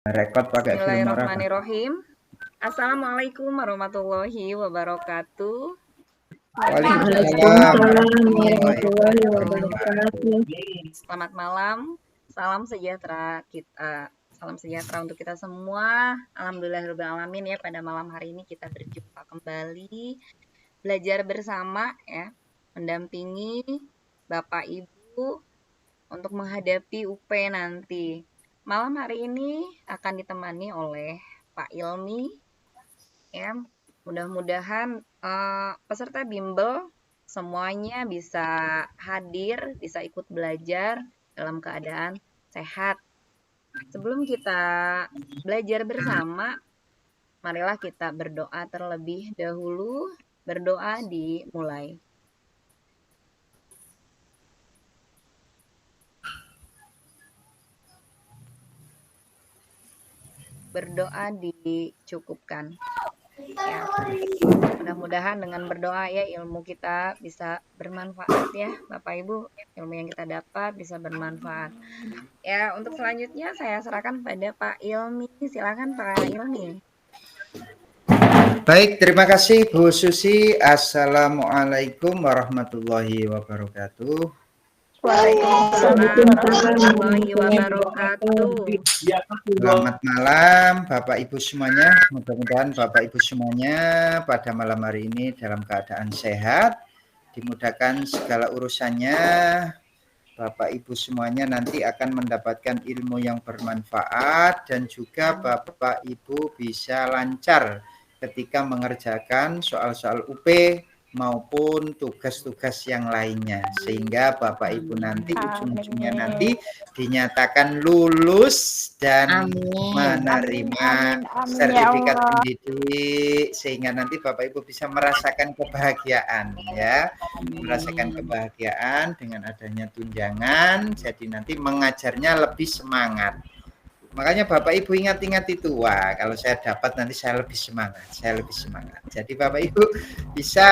Rekod pakai film apa? Bismillahirrahmanirrahim. Assalamualaikum warahmatullahi wabarakatuh. Waalaikumsalam warahmatullahi warahmatullahi wabarakatuh. wabarakatuh. Selamat malam, salam sejahtera kita. Salam sejahtera untuk kita semua. Alhamdulillahirrahmanirrahim ya, pada malam hari ini kita berjumpa kembali. Belajar bersama ya, mendampingi Bapak Ibu untuk menghadapi UP nanti. Malam hari ini akan ditemani oleh Pak Ilmi ya. Mudah-mudahan peserta bimbel semuanya bisa hadir, bisa ikut belajar dalam keadaan sehat. Sebelum kita belajar bersama, marilah kita berdoa terlebih dahulu. Berdoa dimulai. Berdoa dicukupkan. Ya. Mudah-mudahan dengan berdoa ya ilmu kita bisa bermanfaat ya Bapak Ibu, ilmu yang kita dapat bisa bermanfaat. Ya, untuk selanjutnya saya serahkan pada Pak Ilmi. Silakan Pak Ilmi. Baik, terima kasih Bu Susi. Assalamualaikum warahmatullahi wabarakatuh. Waalaikumsalam warahmatullahi wabarakatuh. Selamat malam Bapak Ibu semuanya. Mudah-mudahan Bapak Ibu semuanya pada malam hari ini dalam keadaan sehat, dimudahkan segala urusannya. Bapak Ibu semuanya nanti akan mendapatkan ilmu yang bermanfaat dan juga Bapak Ibu bisa lancar ketika mengerjakan soal-soal UP maupun tugas-tugas yang lainnya, sehingga Bapak Ibu nanti ujung-ujungnya nanti dinyatakan lulus dan menerima sertifikat pendidik, sehingga nanti Bapak Ibu bisa merasakan kebahagiaan ya, merasakan kebahagiaan dengan adanya tunjangan, jadi nanti mengajarnya lebih semangat. Makanya Bapak Ibu ingat-ingat itu, wah kalau saya dapat nanti saya lebih semangat, Jadi Bapak Ibu bisa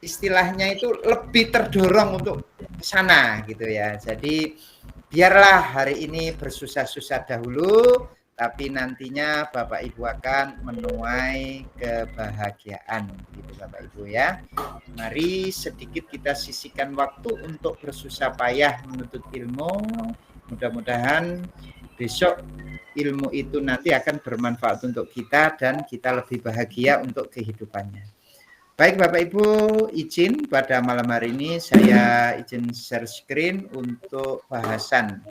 istilahnya itu lebih terdorong untuk ke sana gitu ya. Jadi biarlah hari ini bersusah-susah dahulu, tapi nantinya Bapak Ibu akan menuai kebahagiaan gitu Bapak Ibu ya. Mari sedikit kita sisihkan waktu untuk bersusah payah menuntut ilmu. Mudah-mudahan besok ilmu itu nanti akan bermanfaat untuk kita dan kita lebih bahagia untuk kehidupannya. Baik Bapak Ibu, izin pada malam hari ini saya izin share screen untuk bahasan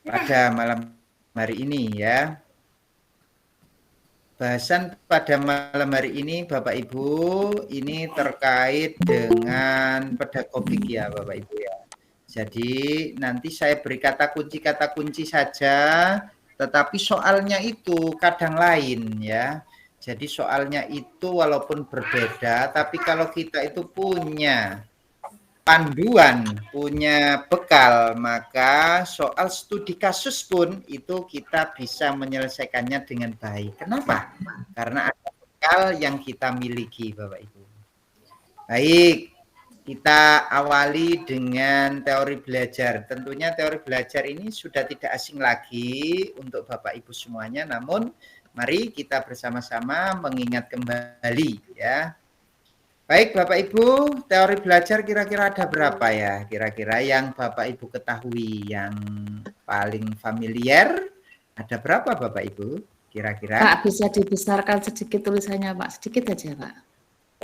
pada malam hari ini ya. Bahasan pada malam hari ini Bapak Ibu ini terkait dengan pedagogik ya Bapak Ibu ya. Jadi nanti saya beri kata kunci saja, tetapi soalnya itu kadang lain ya. Jadi soalnya itu walaupun berbeda, tapi kalau kita itu punya panduan, punya bekal, maka soal studi kasus pun itu kita bisa menyelesaikannya dengan baik. Kenapa? Karena ada bekal yang kita miliki, Bapak Ibu. Baik, kita awali dengan teori belajar. Tentunya teori belajar ini sudah tidak asing lagi untuk Bapak Ibu semuanya, namun mari kita bersama-sama mengingat kembali ya. Baik Bapak Ibu, teori belajar kira-kira ada berapa ya? Kira-kira yang Bapak Ibu ketahui yang paling familiar ada berapa Bapak Ibu? Kira-kira? Pak, bisa dibesarkan sedikit tulisannya Pak, sedikit aja Pak.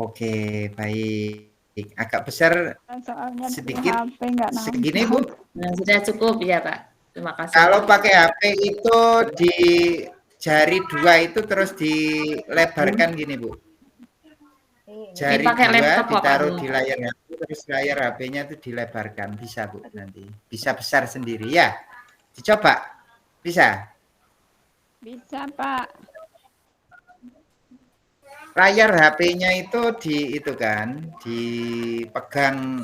Oke, baik. Agak besar soalnya sedikit HP nggak segini Bu. Nah, sudah cukup ya Pak. Terima kasih. Kalau pakai HP itu di jari dua itu terus dilebarkan gini Bu. Jari pakai dua laptop, ditaruh Pak. di layar HP, terus layar HP-nya itu dilebarkan, bisa Bu nanti. Bisa besar sendiri ya. Dicoba. Bisa? Bisa Pak. Layar HP-nya itu itu kan, dipegang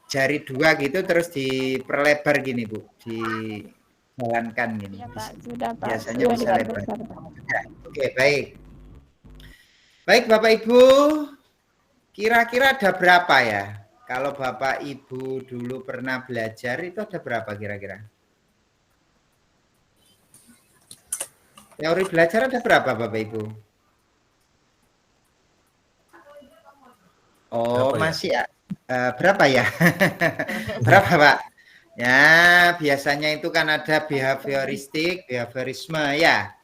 jari dua gitu terus diperlebar gini Bu, dijalankan gini. Ya, Pak. Sudah Pak. Biasanya Sudah bisa lebar. besar, Ya, oke, baik. Baik Bapak Ibu, kira-kira ada berapa ya? Kalau Bapak Ibu dulu pernah belajar itu ada berapa kira-kira? Teori belajar ada berapa Bapak Ibu? Oh, Berapa ya? masih berapa ya? Berapa, Pak? Ya, biasanya itu kan ada behavioristik, behaviorisme ya.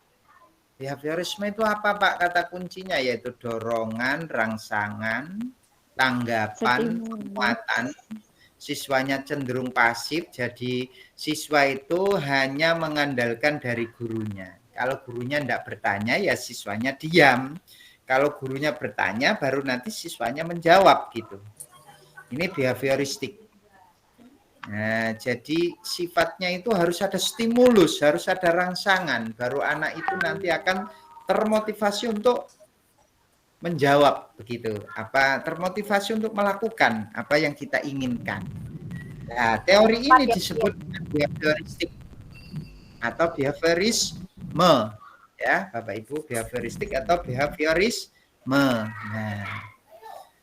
Behaviorisme itu apa, Pak? Kata kuncinya yaitu dorongan, rangsangan, tanggapan, penguatan. Siswanya cenderung pasif, jadi siswa itu hanya mengandalkan dari gurunya. Kalau gurunya tidak bertanya, ya siswanya diam. Kalau gurunya bertanya, baru nanti siswanya menjawab gitu. Ini behavioristik. Nah, jadi sifatnya itu harus ada stimulus, harus ada rangsangan, baru anak itu nanti akan termotivasi untuk menjawab begitu. Apa termotivasi untuk melakukan apa yang kita inginkan. Nah, teori ini disebut behavioristik atau behaviorisme ya, Bapak Ibu, behavioristik atau behaviorisme. Nah,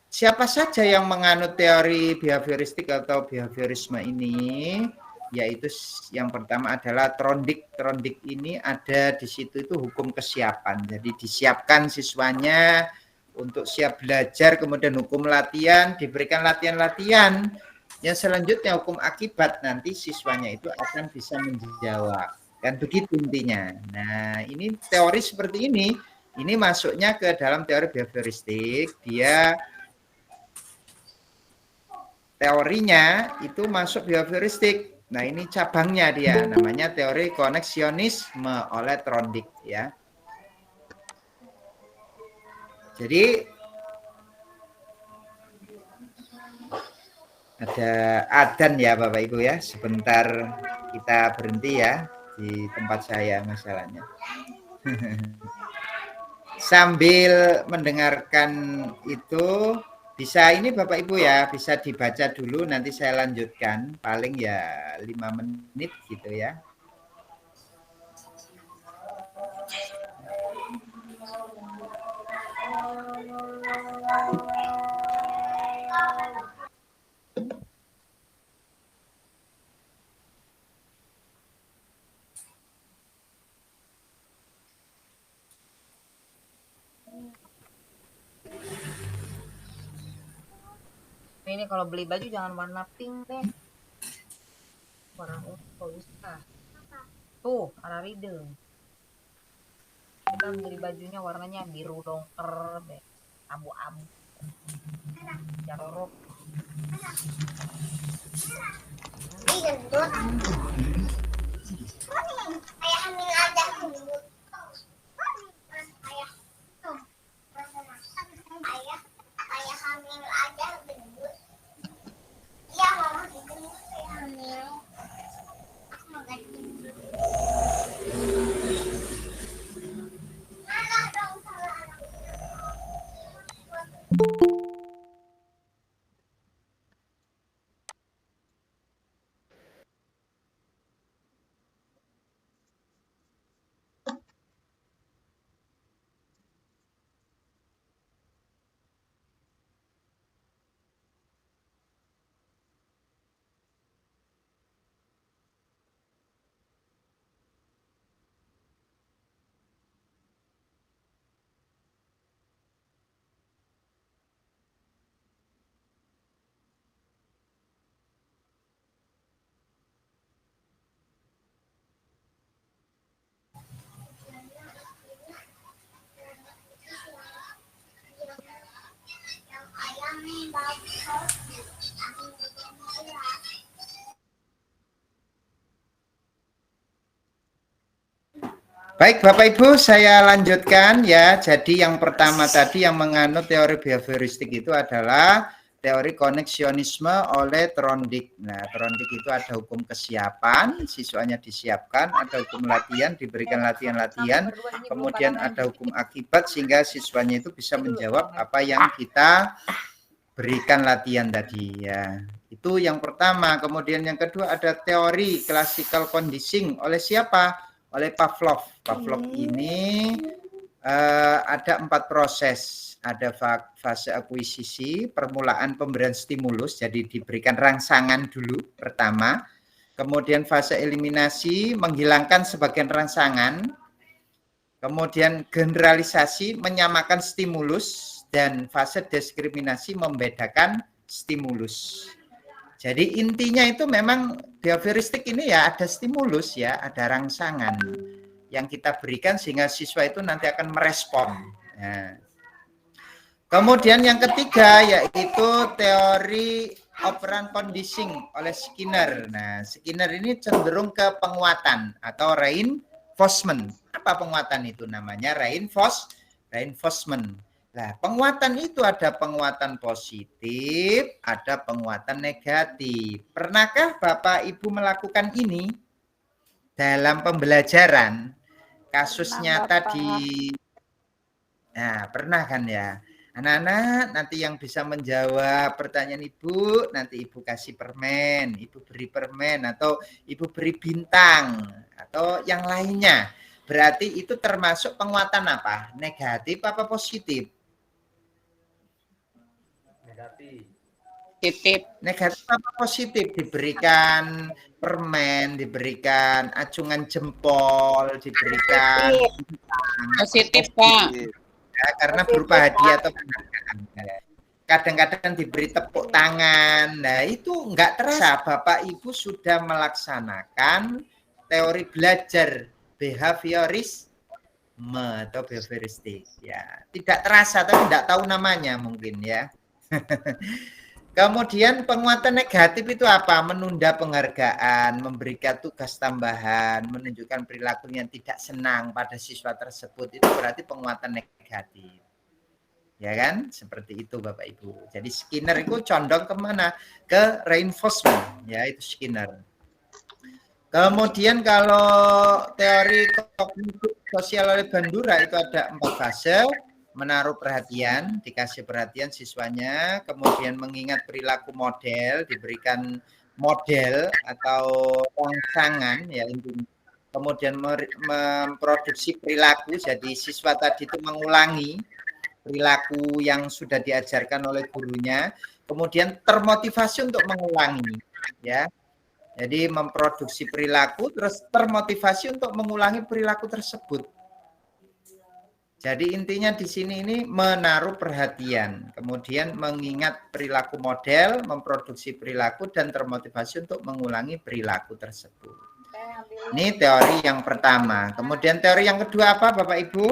siapa saja yang menganut teori behavioristik atau behaviorisme ini? Yaitu yang pertama adalah Trondijk. Trondijk ini ada di situ itu hukum kesiapan. Jadi disiapkan siswanya untuk siap belajar, kemudian hukum latihan, diberikan latihan-latihan. Yang selanjutnya hukum akibat, nanti siswanya itu akan bisa menjawab. Kan begitu intinya. Nah, ini teori seperti ini masuknya ke dalam teori behavioristik. Dia teorinya itu masuk behavioristik. Nah, ini cabangnya dia, namanya teori koneksionisme oleh Trondijk ya. Jadi ada adzan ya Bapak Ibu ya. Sebentar kita berhenti ya di tempat saya masalahnya. Sambil mendengarkan itu bisa ini Bapak Ibu ya, bisa dibaca dulu, nanti saya lanjutkan paling ya 5 menit gitu ya. Ini kalau beli baju jangan warna pink deh. Warna ungu usah. Tuh, warna ridel. Kita beli bajunya warnanya biru dongker deh. Abu-abu. Jarorok. Baik Bapak Ibu, saya lanjutkan ya. Jadi yang pertama tadi yang menganut teori behavioristik itu adalah teori koneksionisme oleh Trondijk. Nah, Trondijk itu ada hukum kesiapan, siswanya disiapkan, ada hukum latihan, diberikan latihan-latihan, kemudian ada hukum akibat sehingga siswanya itu bisa menjawab apa yang kita berikan latihan tadi ya. Itu yang pertama. Kemudian yang kedua ada teori classical conditioning oleh siapa? Oleh Pavlov. Pavlov ini ada 4 proses. Ada fase akuisisi, permulaan pemberian stimulus, jadi diberikan rangsangan dulu pertama. Kemudian fase eliminasi, menghilangkan sebagian rangsangan. Kemudian generalisasi menyamakan stimulus dan fase diskriminasi membedakan stimulus. Jadi intinya itu memang behavioristik ini ya ada stimulus ya, ada rangsangan yang kita berikan sehingga siswa itu nanti akan merespon. Nah. Kemudian yang ketiga yaitu teori operant conditioning oleh Skinner. Nah, Skinner ini cenderung ke penguatan atau reinforcement. Apa penguatan itu namanya? Reinforcement. Nah, penguatan itu ada penguatan positif, ada penguatan negatif. Pernahkah Bapak Ibu melakukan ini dalam pembelajaran? Kasus nyata di... Nah, pernah kan ya? Anak-anak nanti yang bisa menjawab pertanyaan Ibu, nanti Ibu kasih permen, Ibu beri permen, atau Ibu beri bintang, atau yang lainnya. Berarti itu termasuk penguatan apa? Negatif apa positif? Negatif apa positif? Diberikan permen, diberikan acungan jempol, diberikan positif, Pak. Ya, karena berupa hadiah atau penghargaan. Kadang-kadang diberi tepuk tangan. Nah, itu enggak terasa Bapak Ibu sudah melaksanakan teori belajar behaviorisme atau behavioristik. Ya, tidak terasa tapi tidak tahu namanya mungkin ya. Kemudian penguatan negatif itu apa? Menunda penghargaan, memberikan tugas tambahan, menunjukkan perilaku yang tidak senang pada siswa tersebut. Itu berarti penguatan negatif. Ya kan? Seperti itu Bapak Ibu. Jadi Skinner itu condong kemana? Ke reinforcement. Ya, itu Skinner. Kemudian kalau teori kognitif sosial oleh Bandura itu ada 4 fase. Menaruh perhatian, dikasih perhatian siswanya, kemudian mengingat perilaku model, diberikan model atau rangsangan ya intinya. Kemudian memproduksi perilaku, jadi siswa tadi itu mengulangi perilaku yang sudah diajarkan oleh gurunya, kemudian termotivasi untuk mengulangi ya. Jadi memproduksi perilaku terus termotivasi untuk mengulangi perilaku tersebut. Jadi intinya di sini ini menaruh perhatian, kemudian mengingat perilaku model, memproduksi perilaku dan termotivasi untuk mengulangi perilaku tersebut. Ini teori yang pertama. Kemudian teori yang kedua apa Bapak Ibu?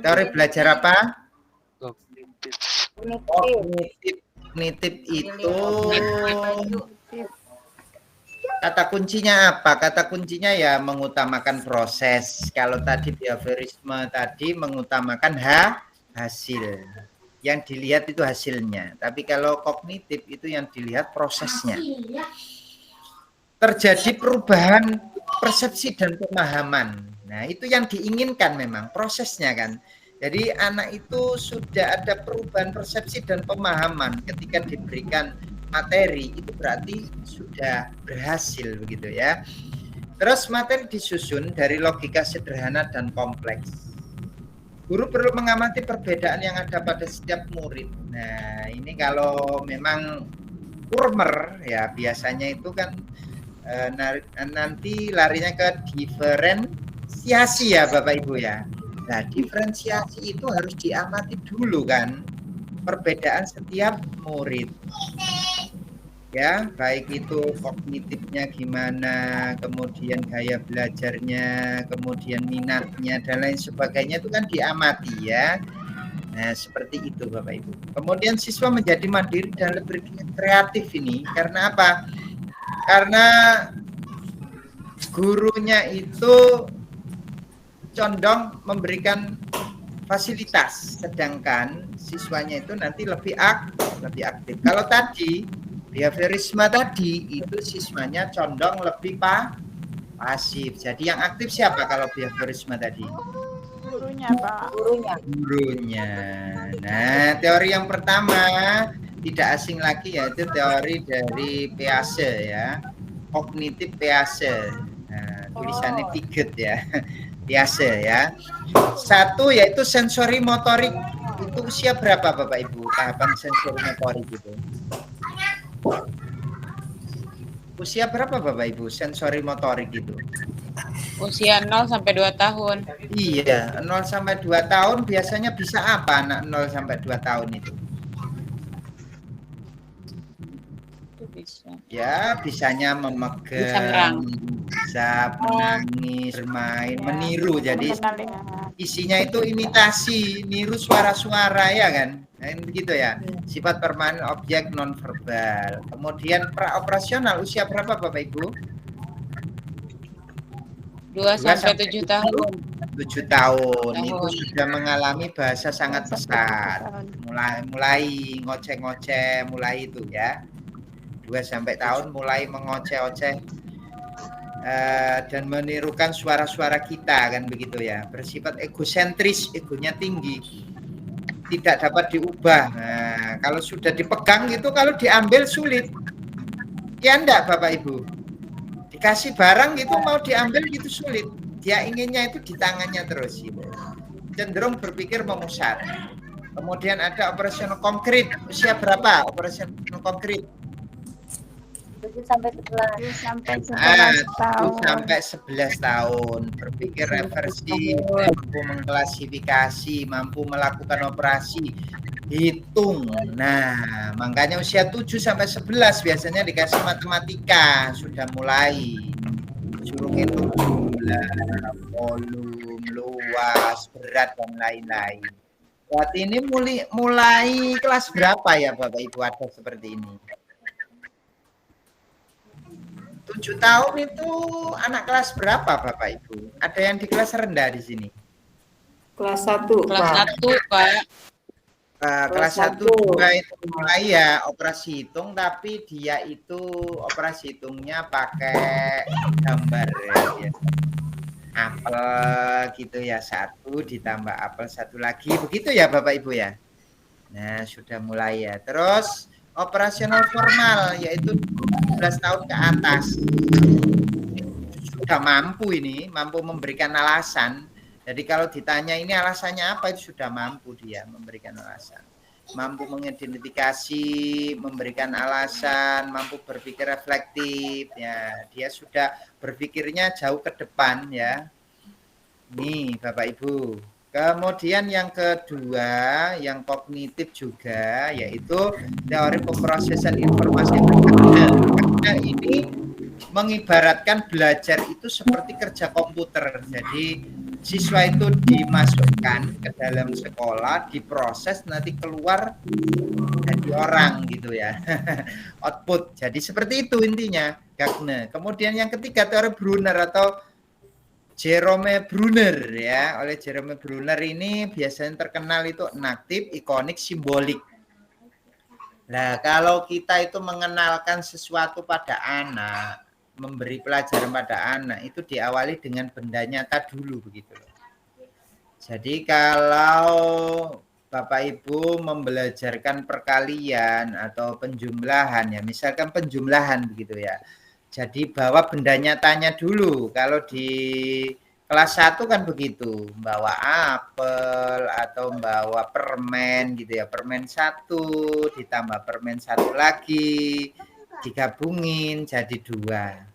Teori belajar apa? Kognitif itu kata kuncinya apa? Kata kuncinya ya mengutamakan proses. Kalau tadi behaviorisme tadi mengutamakan hasil. Yang dilihat itu hasilnya. Tapi kalau kognitif itu yang dilihat prosesnya. Terjadi perubahan persepsi dan pemahaman. Nah, itu yang diinginkan memang prosesnya kan. Jadi anak itu sudah ada perubahan persepsi dan pemahaman ketika diberikan materi, itu berarti sudah berhasil begitu ya. Terus materi disusun dari logika sederhana dan kompleks. Guru perlu mengamati perbedaan yang ada pada setiap murid. Nah, ini kalau memang kurmer ya biasanya itu kan nanti larinya ke diferensiasi ya Bapak Ibu ya. Nah, diferensiasi itu harus diamati dulu kan perbedaan setiap murid. Ya, baik itu kognitifnya gimana, kemudian gaya belajarnya, kemudian minatnya dan lain sebagainya itu kan diamati ya. Nah, seperti itu Bapak Ibu. Kemudian siswa menjadi mandiri dan lebih kreatif ini karena apa? Karena gurunya itu condong memberikan fasilitas, sedangkan siswanya itu nanti lebih aktif. Kalau tadi behaviorisme tadi itu siswanya condong lebih pasif. Jadi yang aktif siapa kalau behaviorisme tadi? Gurunya, Pak. Gurunya. Nah, teori yang pertama tidak asing lagi yaitu teori dari Piaget ya. Kognitif Piaget. Nah, tulisannya Piaget ya. Piaget ya. Satu yaitu sensori motorik. Itu usia berapa Bapak Ibu? Tahapan sensori motorik itu. Usia berapa Bapak Ibu sensori motorik itu? Usia 0 sampai 2 tahun. Iya, 0 sampai 2 tahun biasanya bisa apa anak 0 sampai 2 tahun itu? Itu bisa. Ya, bisanya Bisa memegang, merang. bisa menangis, bermain, Ya, meniru. Jadi mengenali. isinya itu imitasi, niru suara-suara ya kan? Nah, begitu ya. Sifat permanen objek nonverbal. Kemudian praoperasional usia berapa Bapak Ibu? 2 sampai 7 tahun. 7 tahun. Itu Tahun. sudah mengalami bahasa sangat pesat. Mulai ngoceh-ngoceh, mulai itu ya. 2 sampai tahun mulai mengoceh-oceh dan menirukan suara-suara kita kan begitu ya. Bersifat egosentris, egonya tinggi. Tidak dapat diubah. Nah, kalau sudah dipegang itu kalau diambil sulit. Ya enggak Bapak Ibu? Dikasih barang gitu mau diambil gitu sulit. Dia inginnya itu di tangannya terus gitu. Cenderung berpikir memusat. Kemudian ada operasional konkret. Usia berapa operasional konkret? 7 sampai 11. 7 sampai 11 7 tahun. sampai 11 tahun. Berpikir reversi, mampu mengklasifikasi, mampu melakukan operasi, hitung. Nah, makanya usia 7 sampai 11 biasanya dikasih matematika, sudah mulai. Suruh ngitung jumlah, volume, luas, berat dan lain-lain. Saat ini mulai kelas berapa ya Bapak Ibu ada seperti ini? 7 tahun itu anak kelas berapa Bapak Ibu? Ada yang di kelas rendah di sini? Kelas 1, Kelas Pak. 1, Pak. Kelas 1, 2 itu mulai ya operasi hitung, tapi dia itu operasi hitungnya pakai gambar ya. Apel gitu ya, 1 ditambah apel 1 lagi, begitu ya Bapak Ibu ya. Nah sudah mulai ya. Terus operasional formal yaitu 12 tahun ke atas sudah mampu ini, mampu memberikan alasan. Jadi kalau ditanya ini alasannya apa, itu sudah mampu dia memberikan alasan. Mampu mengidentifikasi, memberikan alasan, mampu berpikir reflektif ya. Dia sudah berpikirnya jauh ke depan ya. Nih Bapak Ibu. Kemudian yang kedua, yang kognitif juga yaitu teori pemrosesan informasi. Karena ini mengibaratkan belajar itu seperti kerja komputer. Jadi siswa itu dimasukkan ke dalam sekolah, diproses, nanti keluar jadi orang gitu ya. Output. Jadi seperti itu intinya, Gagne. Kemudian yang ketiga teori Brunner atau Jerome Brunner ya. Oleh Jerome Brunner ini biasanya terkenal itu enaktif, ikonik, simbolik. Nah, kalau kita itu mengenalkan sesuatu pada anak, memberi pelajaran pada anak, itu diawali dengan benda nyata dulu begitu. Jadi kalau Bapak Ibu membelajarkan perkalian atau penjumlahan ya, misalkan penjumlahan begitu ya. Jadi bawa benda nyatanya dulu. Kalau di kelas 1 kan begitu, bawa apel atau bawa permen gitu ya, permen 1 ditambah permen 1 lagi digabungin jadi 2.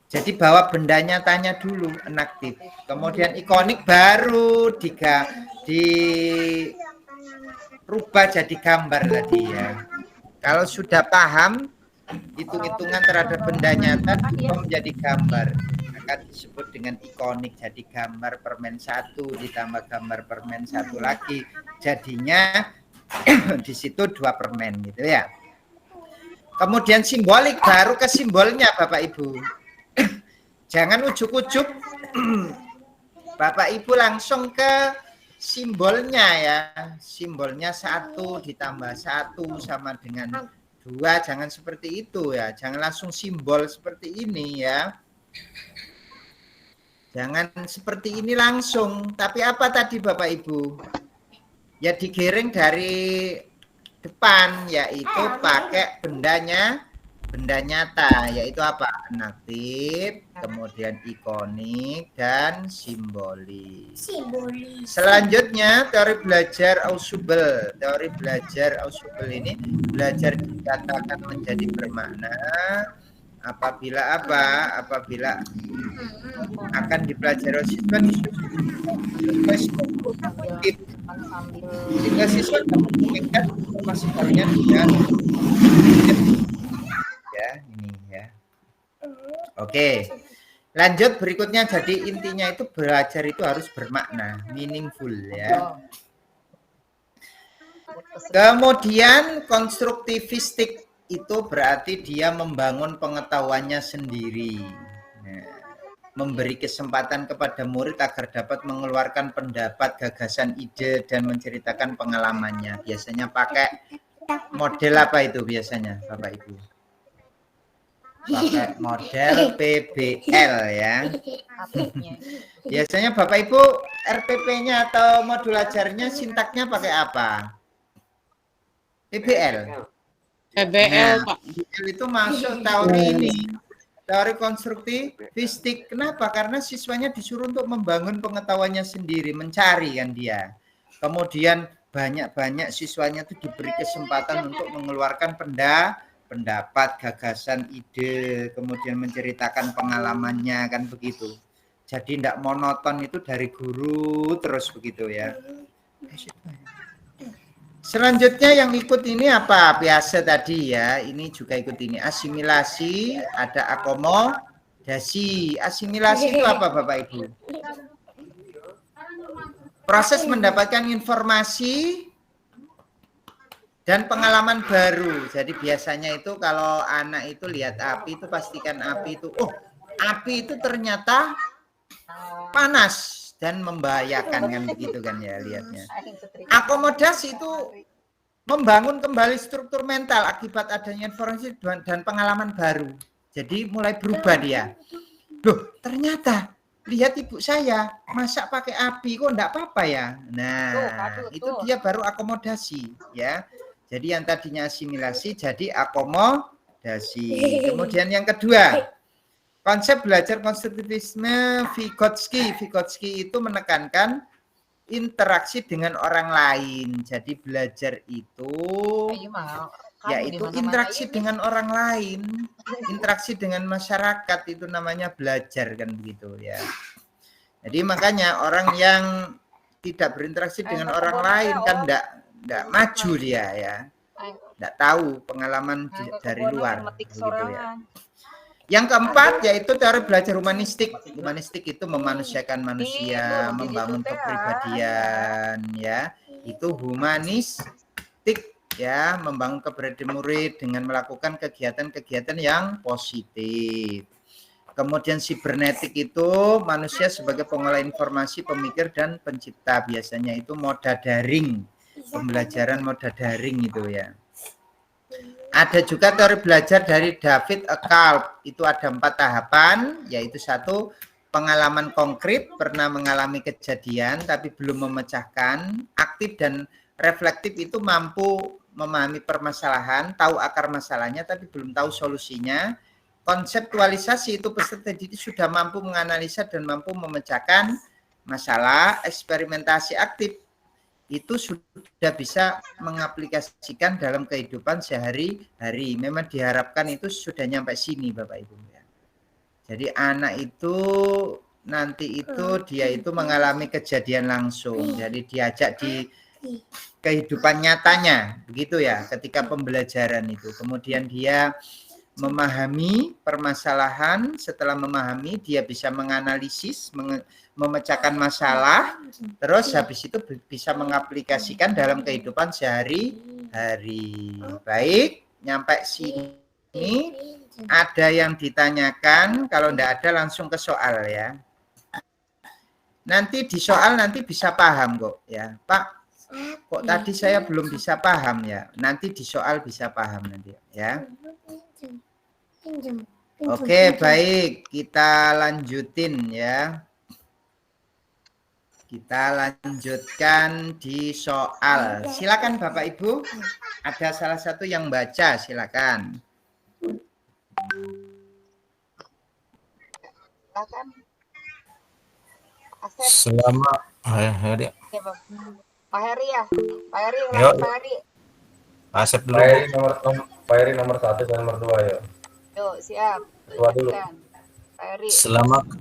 Jadi bawa benda nyatanya dulu, enaktif. Kemudian ikonik baru dirubah jadi gambar tadi ya. Kalau sudah paham hitung-hitungan terhadap benda nyata berubah menjadi gambar, akan disebut dengan ikonik. Jadi gambar permen 1 ditambah gambar permen 1 lagi, jadinya di situ 2 permen gitu ya. Kemudian simbolik, baru ke simbolnya Bapak Ibu. Jangan ujuk-ujuk Bapak Ibu langsung ke simbolnya ya. Simbolnya 1 ditambah 1 sama dengan 2, jangan seperti itu ya. Jangan langsung simbol seperti ini ya. Jangan seperti ini langsung. Tapi apa tadi Bapak Ibu? Ya digiring dari depan, yaitu pakai benda nyata, yaitu apa? Enaktif, kemudian ikonik, dan simbolik. Selanjutnya teori belajar Ausubel. Teori belajar Ausubel ini belajar dikatakan menjadi bermakna Apabila apa? Apabila akan dipelajari oleh siswa sesuai sambil sambil sehingga siswa dapat mengingat informasi barunya dengan ya ini ya. Oke. Lanjut berikutnya, jadi intinya itu belajar itu harus bermakna, meaningful ya. Kemudian konstruktivistik itu berarti dia membangun pengetahuannya sendiri. Nah, memberi kesempatan kepada murid agar dapat mengeluarkan pendapat, gagasan, ide, dan menceritakan pengalamannya. Biasanya pakai model apa itu biasanya, Bapak Ibu? Pakai model PBL ya. Biasanya Bapak Ibu RPP-nya atau modul ajarnya sintaknya pakai apa? PBL. PBL, Pak. PBL itu masuk teori ini. Teori konstruktivistik. Kenapa? Karena siswanya disuruh untuk membangun pengetahuannya sendiri, mencari kan dia. Kemudian banyak-banyak siswanya itu diberi kesempatan untuk mengeluarkan pendapat, gagasan, ide, kemudian menceritakan pengalamannya kan begitu. Jadi tidak monoton itu dari guru terus begitu ya. Selanjutnya yang ikut ini apa? Biasa tadi ya, ini juga ikut ini. Asimilasi, ada akomodasi. Asimilasi itu apa Bapak Ibu? Proses mendapatkan informasi dan pengalaman baru. Jadi biasanya itu kalau anak itu lihat api itu pastikan api itu, oh api itu ternyata panas dan membahayakan kan begitu kan ya lihatnya. Akomodasi itu membangun kembali struktur mental akibat adanya informasi dan pengalaman baru. Jadi mulai berubah dia. Loh ternyata lihat ibu saya masak pakai api kok enggak apa-apa ya. Nah itu dia baru akomodasi ya. Jadi yang tadinya asimilasi jadi akomodasi. Kemudian yang kedua, konsep belajar konstruktivisme Vygotsky. Vygotsky itu menekankan interaksi dengan orang lain. Jadi belajar itu yaitu interaksi dengan orang lain, interaksi dengan masyarakat itu namanya belajar kan begitu ya. Jadi makanya orang yang tidak berinteraksi dengan orang lain kan enggak maju dia ya. Enggak tahu pengalaman dari luar begitu ya. Yang keempat yaitu teori belajar humanistik. Humanistik itu memanusiakan manusia, membangun kepribadian ya. Itu humanistik ya, membangun kepribadian murid dengan melakukan kegiatan-kegiatan yang positif. Kemudian sibernetik itu manusia sebagai pengolah informasi, pemikir dan pencipta. Biasanya itu moda daring. Pembelajaran moda daring itu ya. Ada juga teori belajar dari David Ekalp. Itu ada 4 tahapan, yaitu 1 pengalaman konkret, pernah mengalami kejadian tapi belum memecahkan. Aktif dan reflektif itu mampu memahami permasalahan, tahu akar masalahnya tapi belum tahu solusinya. Konseptualisasi itu peserta didik sudah mampu menganalisa dan mampu memecahkan masalah. Eksperimentasi aktif itu sudah bisa mengaplikasikan dalam kehidupan sehari-hari. Memang diharapkan itu sudah nyampe sini Bapak Ibu. Jadi anak itu nanti itu dia itu mengalami kejadian langsung. Jadi diajak di kehidupan nyatanya begitu ya ketika pembelajaran itu. Kemudian dia memahami permasalahan, setelah memahami dia bisa menganalisis, memecahkan masalah, terus habis itu bisa mengaplikasikan dalam kehidupan sehari-hari. Baik, nyampe sini ada yang ditanyakan, kalau enggak ada langsung ke soal ya. Nanti di soal nanti bisa paham kok ya. Pak, kok tadi saya belum bisa paham ya. Nanti di soal bisa paham nanti ya. Oke, baik. Kita lanjutin ya. Kita lanjutkan di soal. Silakan Bapak Ibu. Ada salah satu yang baca, silakan. Selama Heri. Pak Heri ya. Pak Heri, Yuk. Pak Heri. Asep dulu. Pak Heri nomor 1 dan nomor 2 ya. Yuk, siap. Ketua dulu. Eri.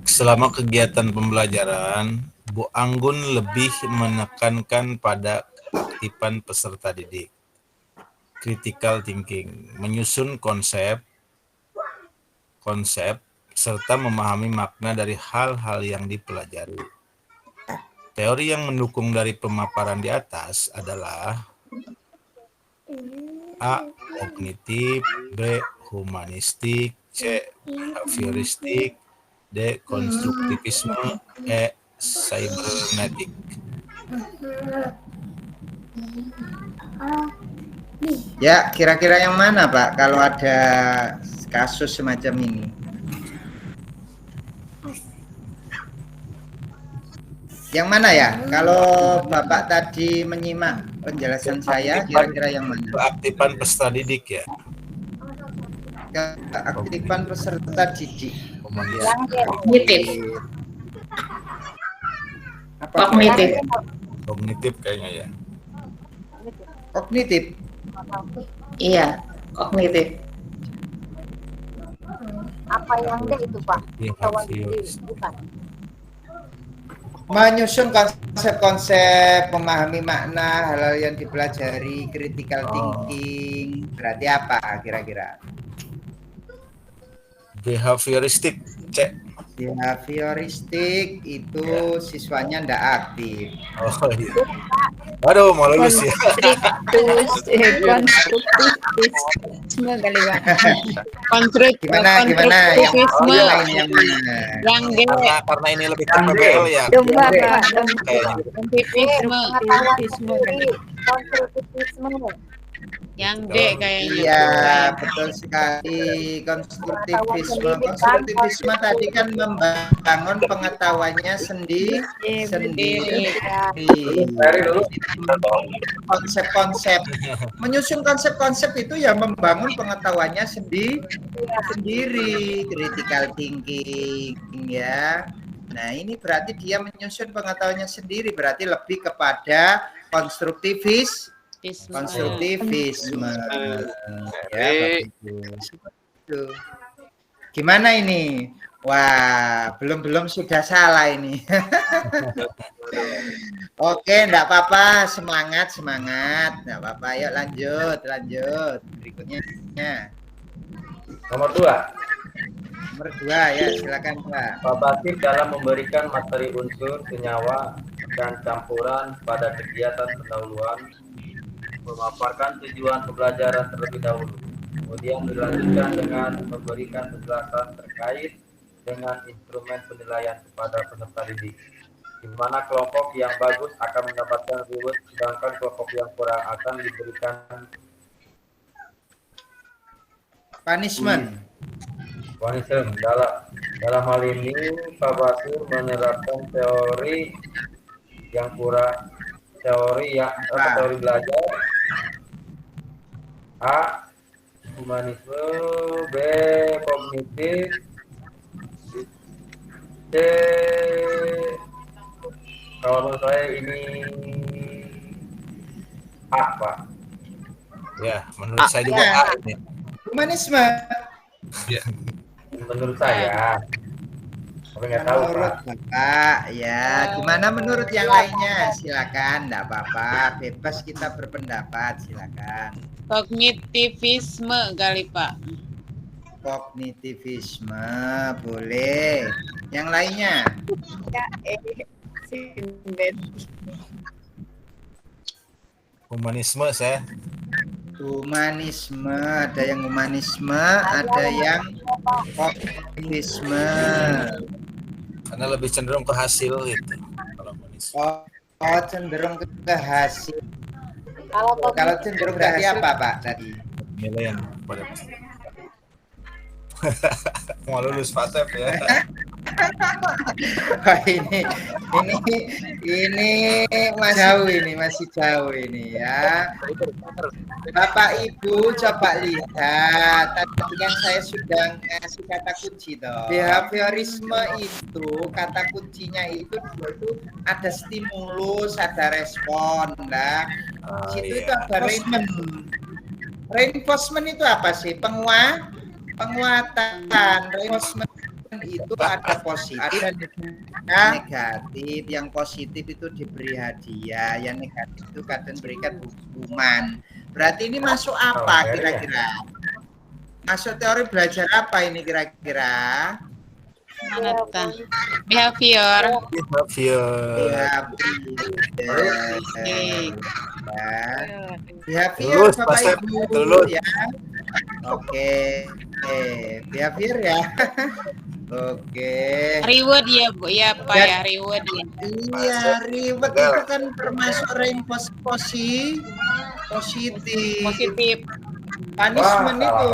Selama kegiatan pembelajaran, Bu Anggun lebih menekankan pada keaktifan peserta didik, critical thinking, menyusun konsep, serta memahami makna dari hal-hal yang dipelajari. Teori yang mendukung dari pemaparan di atas adalah A. Kognitif, B. Humanistik, C. Behavioristik, D. Konstruktivisme, E. Cybernetik. Ya, kira-kira yang mana Pak kalau ada kasus semacam ini? Yang mana ya? Kalau Bapak tadi menyimak penjelasan saya, kira-kira yang mana? Keaktifan peserta didik ya. Keaktifan peserta didik. Kognitif. Apa? Kognitif. Kognitif kayaknya ya. Kognitif. Iya, kognitif. Apa yang D itu Pak? Behavioristik. Menyusun konsep-konsep, memahami makna, hal-hal yang dipelajari, critical thinking. Berarti apa kira-kira? Behavioristik, C. Behavioristik itu siswanya ndak aktif. Oh iya. Aduh, mau lulus ya. Konstruktivisme kali Pak. Gimana? Yang lain yang mana? Yang D. Karena ini lebih ke PBL ya. Domba Pak. Kayaknya. Konstruktivisme. Konstruktivisme. Yang D kayaknya. Iya, betul sekali. Konstruktivisme tadi kan membangun pengetahuannya sendiri. Konsep-konsep, menyusun konsep-konsep itu ya membangun pengetahuannya sendiri. Critical thinking ya. Nah, ini berarti dia menyusun pengetahuannya sendiri, berarti lebih kepada konstruktivisme. Ya, bagus. Gimana ini? Wah, belum sudah salah ini. Oke, enggak apa-apa, semangat. Enggak apa-apa, yuk lanjut. Berikutnya. Nomor 2 ya, silakan Pak. Pak Basir dalam memberikan materi unsur, senyawa, dan campuran pada kegiatan pendahuluan memaparkan tujuan pembelajaran terlebih dahulu. Kemudian dilanjutkan dengan memberikan penjelasan terkait dengan instrumen penilaian kepada peserta didik, di mana kelompok yang bagus akan mendapatkan reward, sedangkan kelompok yang kurang akan diberikan punishment. Dalam hal ini Pak Basir menerapkan teori belajar, A. Humanisme, B. Kognitif, C. Kalau menurut saya ini A, Pak. Ya, menurut saya juga A ini. Humanisme. Ya. Menurut saya. Tapi nggak tahu, Menurut Pak. Bapak, ya gimana menurut yang lainnya? Silakan, enggak apa-apa, bebas kita berpendapat, silakan. Kognitivisme kali Pak. Kognitivisme, boleh. Yang lainnya? Humanisme saya. Humanisme, ada yang humanisme, ada yang kognitivisme. Karena lebih cenderung ke hasil gitu. Kalau humanisme. Oh, cenderung ke hasil. Kalau cenderung berarti apa Pak tadi? Penilaian pada mau lulus Pak Tep ya. ini masih jauh ini ya. Bapak Ibu coba lihat, tadi kan saya sudah ngasih kata kunci toh. Behaviorisme itu kata kuncinya itu ada stimulus, ada respon, nah. Situ itu ada reinforcement. Reinforcement itu apa sih? Penguatan, reinforcement itu ada positif, ada negatif. Yang positif itu diberi hadiah, yang negatif itu kadang berikan hukuman. Berarti ini masuk apa kira-kira? Masuk teori belajar apa ini kira-kira? Mana tah? Behavior. Behavior Bapak Ibu ya. Oke. Behavior ya. Oke. Reward ya Bu, ya Pak ya, reward ya. Iya, reward itu kan termasuk reinforcement positif. Punishment itu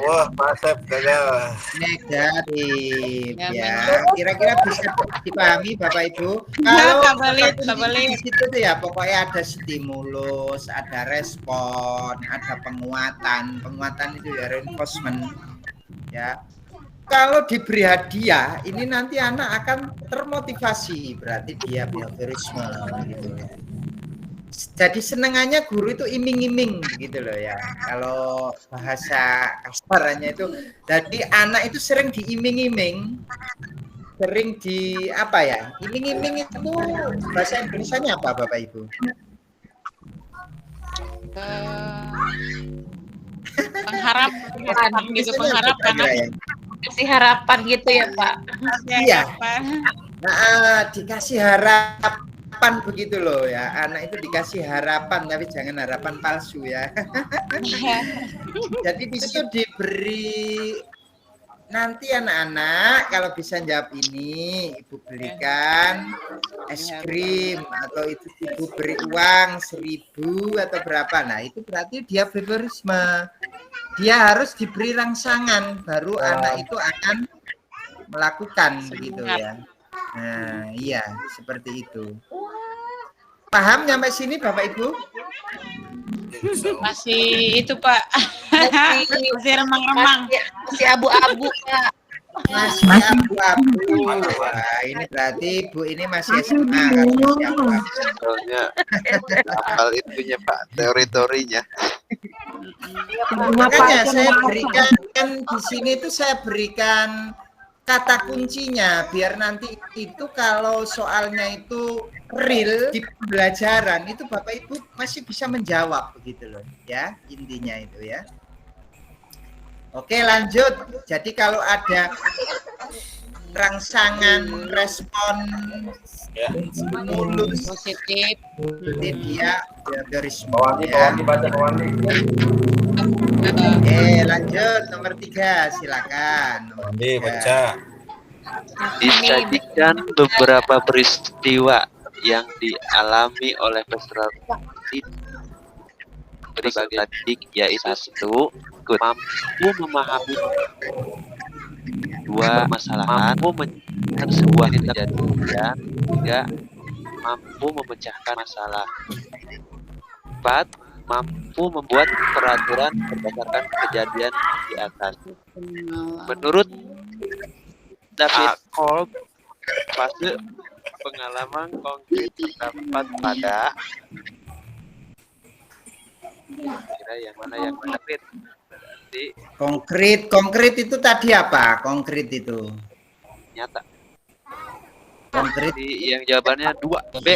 Wah, pasep gagal. negatif ya. Kira-kira bisa dipahami Bapak Ibu? Kalau Kalau kabalit. di situ tuh ya pokoknya ada stimulus, ada respon, ada penguatan. Penguatan itu ya reinforcement ya. Kalau diberi hadiah, ini nanti anak akan termotivasi, berarti dia behaviorisme gitu ya. Jadi senengannya guru itu iming-iming gitu loh ya. Kalau bahasa kasarannya itu, jadi anak itu sering diiming-iming, sering di apa ya? Iming-iming itu bahasa Indonesianya apa Bapak Ibu? Pengharapan gitu, pengharapan. Ya? Kasih harapan gitu ya Pak. Iya. Nah, dikasih harapan begitu loh ya. Anak itu dikasih harapan, tapi jangan harapan palsu ya. Jadi bisa diberi nanti anak-anak kalau bisa jawab ini, Ibu belikan es krim atau itu Ibu beri uang 1.000 atau berapa. Nah, itu berarti dia behaviorisme. Dia harus diberi rangsangan baru anak itu akan melakukan begitu ya. Nah, iya, seperti itu. Paham sampai sini Bapak Ibu? Masih itu Pak. Masih remang-remang. Masih abu-abu Pak. Masih abu-abu. Wah, ini berarti Bu ini masih SMA kan, masih abu-abu. Soalnya hafal itunya Pak, teori-teorinya. Makanya saya berikan di sini itu saya berikan kata kuncinya biar nanti itu kalau soalnya itu real di pembelajaran itu Bapak Ibu masih bisa menjawab begitu loh ya, intinya itu ya. Oke, lanjut. Jadi kalau ada rangsangan, respon, stimulus Positif. berarti dia behaviorisme Bawani ya. baca bawani. Oke, lanjut nomor 3, silakan. Nomor Andi 3. baca. Disajikan beberapa peristiwa yang dialami oleh peserta didik, yaitu 1. Mampu memahami 2. Masalah mampu menyelesaikan sebuah kejadian. 3. Mampu memecahkan masalah. 4. Mampu membuat peraturan berdasarkan kejadian di atas. Menurut David Kolb, fase pengalaman konkret terdapat pada kira yang mana yang konkret? Konkret itu tadi apa? Konkret itu Nyata. konkret. Yang jawabannya 2. B.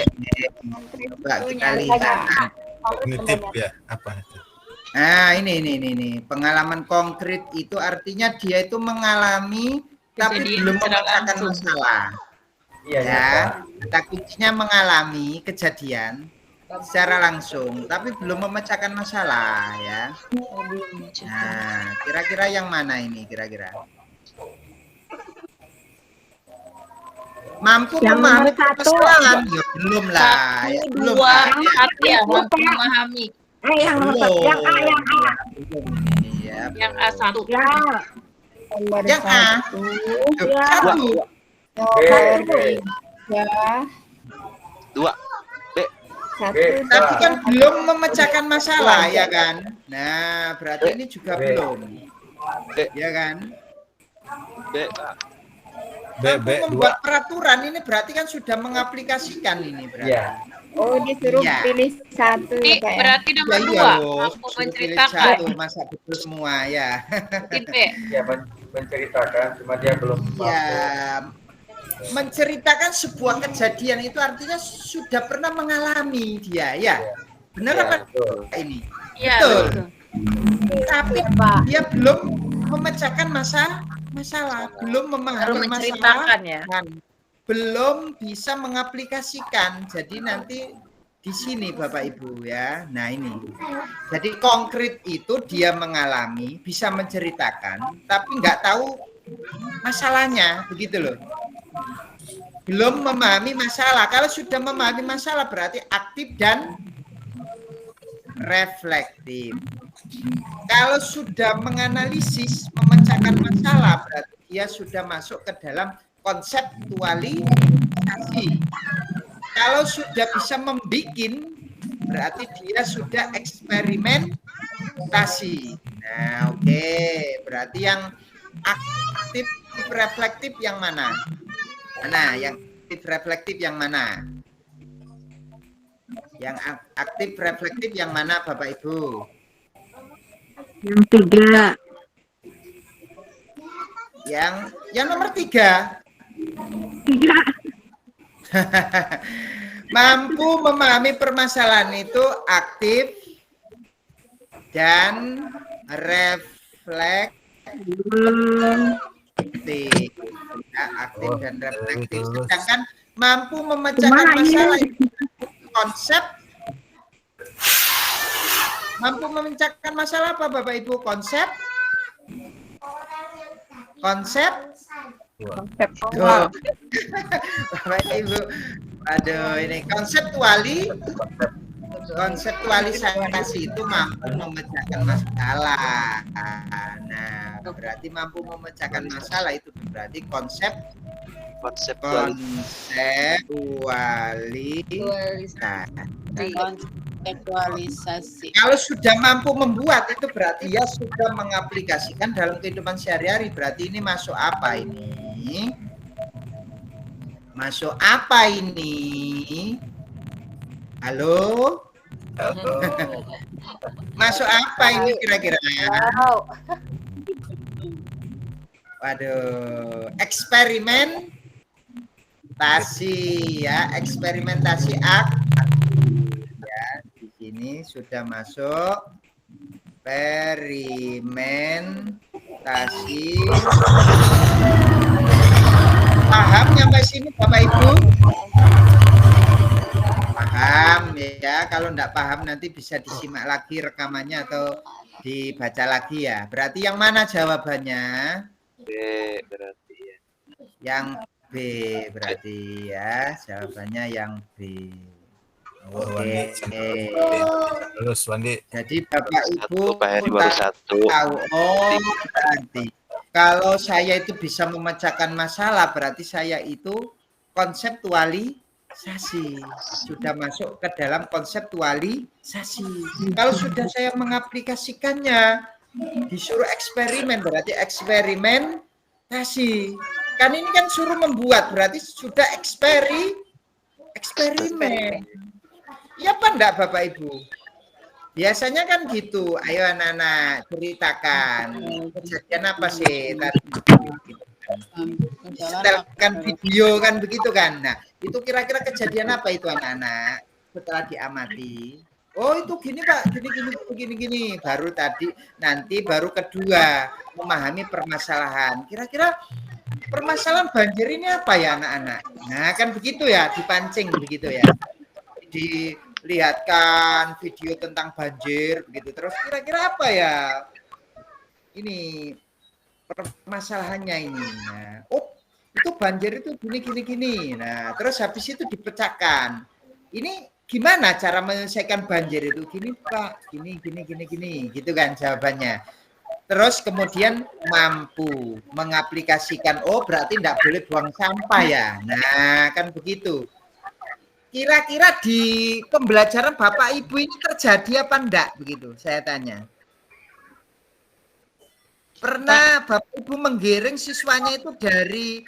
Coba kita lihat. Kognitif ya, apa itu? Nah, ini pengalaman konkret itu artinya dia itu mengalami tapi belum memecahkan masalah. Iya, Ya, kata kuncinya mengalami kejadian secara langsung tapi belum memecahkan masalah ya. Nah, kira-kira yang mana ini kira-kira? Mampu memahami permasalahan? Ya, belum lah. Ya, belum. Ya, mampu memahami. Iya. Yang A1. Yang A. 1. 2. Tapi kan belum memecahkan masalah ya kan? Nah, berarti ini juga belum. Ya kan? B. Mampu membuat peraturan ini berarti kan sudah mengaplikasikan ini berarti. Iya. Oh, disuruh Iya. pilih satu Ini ya, Pak ya. berarti nomor Iya 2, loh, mampu suruh pilih menceritakan. satu, masa betul semua ya. Berarti B. Ya, menceritakan, cuma dia belum Ya, mampu. menceritakan sebuah kejadian itu artinya sudah pernah mengalami dia, ya. Benar Ya, apa betul. ini? Iya, Betul. betul. Tapi dia belum memecahkan masalah, belum memahami Baru masalah, menceritakan ya. dan belum bisa mengaplikasikan. Jadi nanti di sini Bapak Ibu ya. Nah ini. Jadi konkret itu dia mengalami, bisa menceritakan, tapi nggak tahu masalahnya, begitu loh. Belum memahami masalah. Kalau sudah memahami masalah berarti aktif dan reflektif. Kalau sudah menganalisis, memecahkan masalah berarti dia sudah masuk ke dalam konseptualisasi. Kalau sudah bisa membikin berarti dia sudah eksperimentasi. Nah, oke. Berarti yang aktif reflektif yang mana? Mana yang aktif reflektif yang mana? Yang aktif reflektif yang mana Bapak Ibu? Yang 3. Yang nomor 3. Mampu memahami permasalahan itu aktif dan reflektif. Ya, aktif dan reflektif. Sedangkan mampu memecahkan masalah itu konsep. Mampu memecahkan masalah apa Bapak Ibu? Konsep. Konseptual. Bapak Ibu, aduh ini konseptualisasi itu mampu memecahkan masalah. Nah, berarti mampu memecahkan masalah itu berarti Konseptualisasi. Kalau sudah mampu membuat itu berarti dia sudah mengaplikasikan dalam kehidupan sehari-hari. Berarti ini masuk apa ini? Masuk apa ini? Halo? Masuk apa ini kira-kira? Waduh, eksperimentasi ya, eksperimentasi ya, di sini sudah masuk eksperimentasi. Paham sampai sini Bapak Ibu? Paham ya, kalau enggak paham nanti bisa disimak lagi rekamannya atau dibaca lagi ya. Berarti yang mana jawabannya? B berarti ya. Yang B berarti ya, jawabannya yang B. Oke. Terus Wandi. Jadi Bapak Ibu Pak Heri baru 1. tahu, oh berarti kalau saya itu bisa memecahkan masalah berarti saya itu konseptualisasi, sudah masuk ke dalam konseptualisasi. Kalau sudah saya mengaplikasikannya, disuruh eksperimen berarti eksperimentasi. Kan ini kan suruh membuat berarti sudah eksperimen. Ya apa enggak Bapak Ibu? Biasanya kan gitu. Ayo anak-anak ceritakan kejadian apa sih tadi? Setelkan video kan begitu kan. Nah, itu kira-kira kejadian apa itu anak-anak setelah diamati? Oh, itu gini Pak, gini. Baru tadi, nanti baru kedua memahami permasalahan. Kira-kira permasalahan banjir ini apa ya anak-anak? Nah, kan begitu ya, dipancing begitu ya. Dilihatkan video tentang banjir begitu. Terus kira-kira apa ya? Ini permasalahannya ini. Nah, oh, itu banjir itu gini. Nah, terus habis itu dipecahkan. Ini gimana cara menyelesaikan banjir itu? Gini Pak, gini, gitu kan jawabannya. Terus kemudian mampu mengaplikasikan, oh berarti tidak boleh buang sampah ya. Nah, kan begitu. Kira-kira di pembelajaran Bapak Ibu ini terjadi apa enggak begitu? Saya tanya. Pernah Bapak Ibu menggiring siswanya itu dari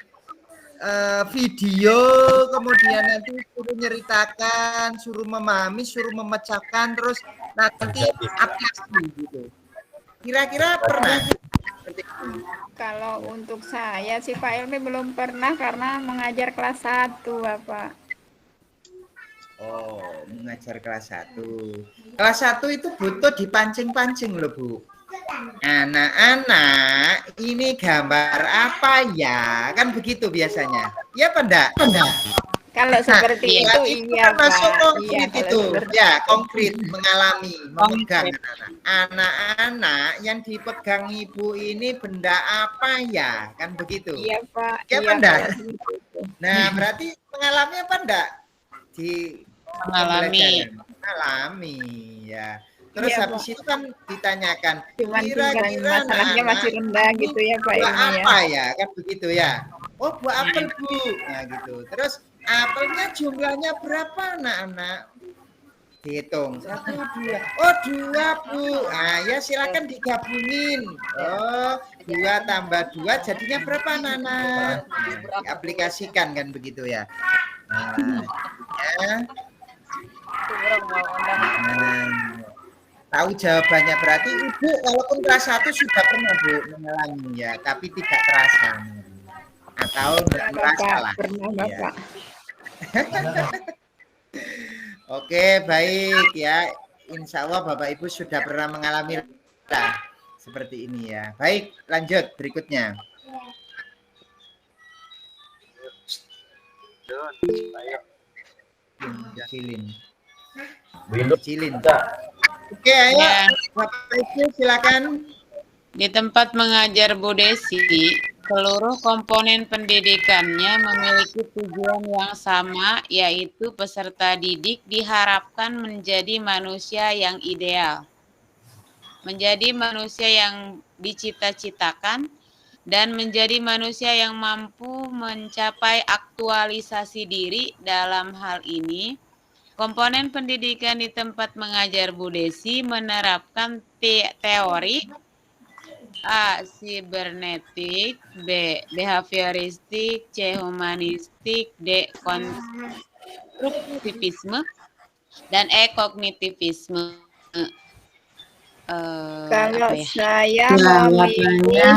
video, kemudian nanti suruh nyeritakan, suruh memahami, suruh memecahkan, terus nanti aplikasi gitu. Kira-kira pernah? Kalau untuk saya sih Pak Ilmi belum pernah karena mengajar kelas 1 Bapak. Oh, mengajar kelas 1. Kelas 1 itu butuh dipancing-pancing loh, Bu. Anak-anak, ini gambar apa ya? Kan begitu biasanya. Ya, apa enggak? Kalau seperti itu iya, kan masuk Pak. konkret Iya, itu. seperti Ya, konkret, mengalami, memegang anak-anak yang dipegang ibu ini benda apa ya? Kan begitu. Iya, Pak. Ya, Iya, apa enggak? kalau seperti itu. Nah, berarti mengalami apa enggak? Di Mengalami. Mengalami, ya. Terus Iya, habis itu kan ditanyakan, Cuman tinggal kira-kira masalahnya masih rendah gitu ya Pak buah Ilmi ya. apa ya? Kan begitu ya. Oh, buah apel, Bu. Nah, gitu. Terus apelnya jumlahnya berapa, anak-anak? Dihitung. 1, 2. Oh, 2, Bu. Nah, ya silakan digabungin. Oh, 2 tambah 2 jadinya berapa, anak-anak? Nah, diaplikasikan kan begitu ya. Nah, ya. Tahu jawabannya, berarti Ibu walaupun kelas 1 sudah pernah Bu mengalami ya, tapi tidak terasa. Atau enggak merasa lah. Pernah Bapak. Oke, baik ya. Insya Allah Bapak Ibu sudah pernah mengalami lah seperti ini ya. Baik, lanjut berikutnya. Kecilin. Oke, ayo Ya. Bapak Ibu silakan. Di tempat mengajar Bu Desi, seluruh komponen pendidikannya memiliki tujuan yang sama, yaitu peserta didik diharapkan menjadi manusia yang ideal, menjadi manusia yang dicita-citakan, dan menjadi manusia yang mampu mencapai aktualisasi diri. Dalam hal ini, komponen pendidikan di tempat mengajar Bu Desi menerapkan teori A. Sibernetik, B. Behavioristik, C. Humanistik, D. Konstruktivisme, dan E. Kognitivisme. Kalau apa ya? saya Jawabannya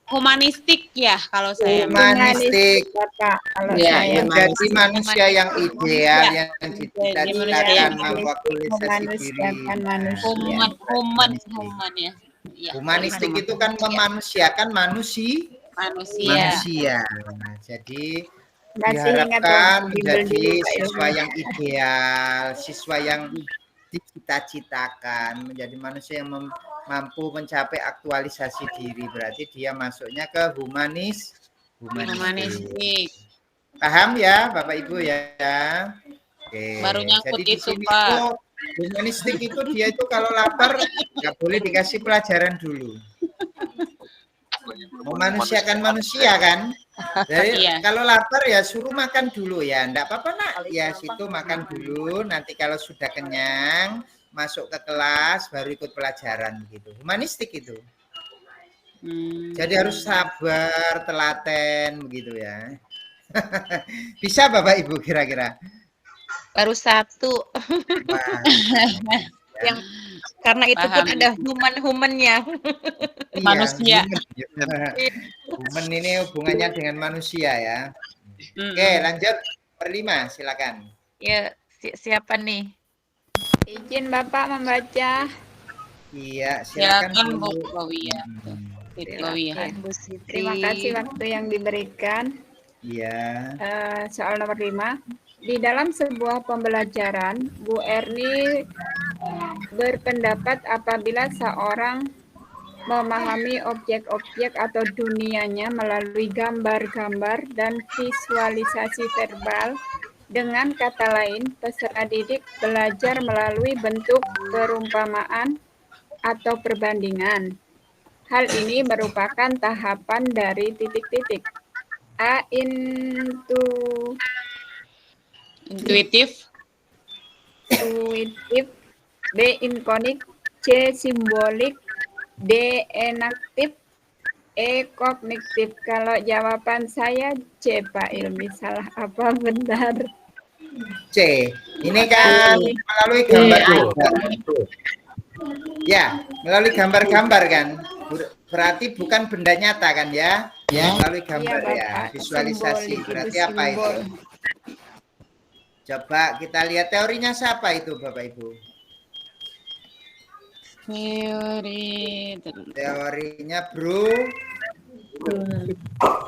Humanistik ya kalau saya. Humanistik. Bapak. Kalau Ya, saya Menjadi manusia yang ideal, Ya. yang dicita-citakan, mampu aktualisasi diri. memanusiakan manusia. Human ya. Ya, Humanistik itu kan memanusiakan manusia. manusia. Nah, jadi Masih ingat diharapkan waktu bimbel menjadi dulu, Pak siswa Ilmi. yang ideal, siswa yang dicita-citakan, menjadi manusia yang mampu mencapai aktualisasi diri. Berarti dia masuknya ke humanistik. Paham ya Bapak Ibu ya? Oke. Baru nyangkut Jadi di itu, sini Pak. tuh, humanistik itu dia itu kalau lapar nggak boleh dikasih pelajaran dulu. Memanusiakan manusia kan. Jadi Iya. kalau lapar ya suruh makan dulu ya. Enggak apa-apa nak. Ya situ makan dulu. Nanti kalau sudah kenyang masuk ke kelas baru ikut pelajaran gitu. Humanistik itu. Jadi harus sabar, telaten begitu ya. Bisa Bapak Ibu kira-kira? Baru 1. Wah, Yang karena itu pun Paham. ada human-humannya. iya, Manusia. Human ini hubungannya dengan manusia ya. Oke, lanjut per 5 silakan. Ya, siapa nih? Izin Bapak membaca. Iya, silakan Silakan Bu Bu. Kowia. Silakan, Bu Siti. Terima kasih waktu yang diberikan. Iya. Soal nomor 5. Di dalam sebuah pembelajaran, Bu Erni berpendapat apabila seorang memahami objek-objek atau dunianya melalui gambar-gambar dan visualisasi verbal. Dengan kata lain, peserta didik belajar melalui bentuk perumpamaan atau perbandingan. Hal ini merupakan tahapan dari titik-titik. A. Intuitif. Intuitif, B. Ikonik, C. Simbolik, D. Enaktif, Kognitif. Kalau jawaban saya C, Pak Ilmi. Salah apa benar? C. Ini kan melalui gambar juga. Ya, melalui gambar-gambar kan. Berarti bukan benda nyata kan ya? Ya, melalui gambar ya, visualisasi. Berarti apa itu? Coba kita lihat teorinya siapa itu Bapak Ibu?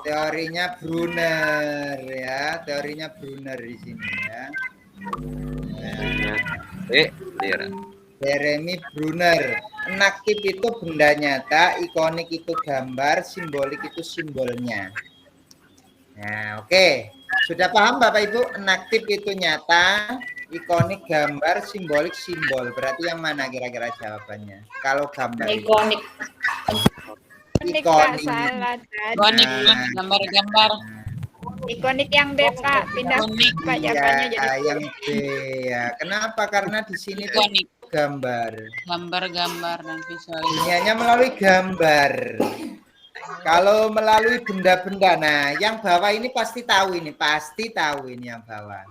Teorinya Brunner ya, teorinya Brunner di sini ya. Jeremy Brunner. Enaktif itu benda nyata, ikonik itu gambar, simbolik itu simbolnya. Nah, oke. Sudah paham Bapak Ibu? Enaktif itu nyata, ikonik gambar, simbolik simbol. Berarti yang mana kira-kira jawabannya? Kalau gambar Ikonik. Ikonik. Salah tadi. Gambar-gambar. Ikonik yang B, Pak. Pindah Pak jawabannya jadi yang B ya. Kenapa? Karena di sini tuh gambar. Gambar-gambar dan visualisasi. Ini hanya melalui gambar. Kalau melalui benda-benda, nah yang bawah ini pasti tahu ini yang bawah.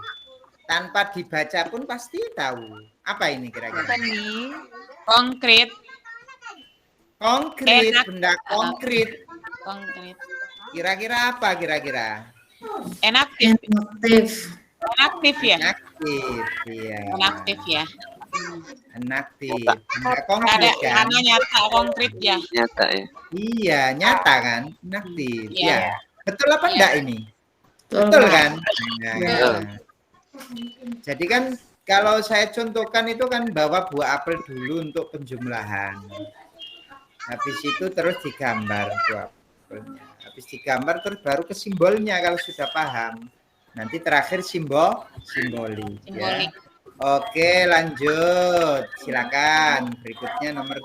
Tanpa dibaca pun pasti tahu. Apa ini kira-kira? Konkret. Konkret, benda konkret. Konkret. Kira-kira apa kira-kira? Enaktif. Enaktif. Enaktif ya? Enaktif, iya. Enaktif ya. Enaktif. Benda konkret kan? Karena nyata konkret ya. Nyata ya. Iya, nyata kan? Enaktif. Iya. Ya. Betul apa enggak ini? Betul, Betul Pak. kan? Nah, jadi kan kalau saya contohkan itu kan bawa buah apel dulu untuk penjumlahan. Habis itu terus digambar buah apelnya. Habis digambar terus baru ke simbolnya kalau sudah paham. Nanti terakhir simbolik. Ya. Oke, lanjut. Silakan. Berikutnya nomor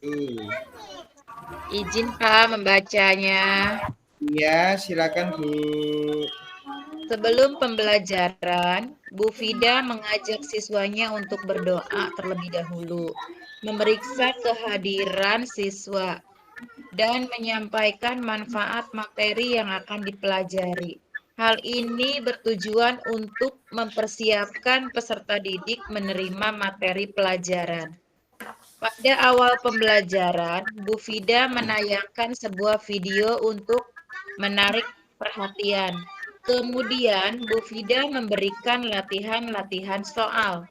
7. Izin Pak membacanya. Iya, silakan Bu. Sebelum pembelajaran, Bu Fida mengajak siswanya untuk berdoa terlebih dahulu, memeriksa kehadiran siswa, dan menyampaikan manfaat materi yang akan dipelajari. Hal ini bertujuan untuk mempersiapkan peserta didik menerima materi pelajaran. Pada awal pembelajaran, Bu Fida menayangkan sebuah video untuk menarik perhatian. Kemudian, Bu Fida memberikan latihan-latihan soal.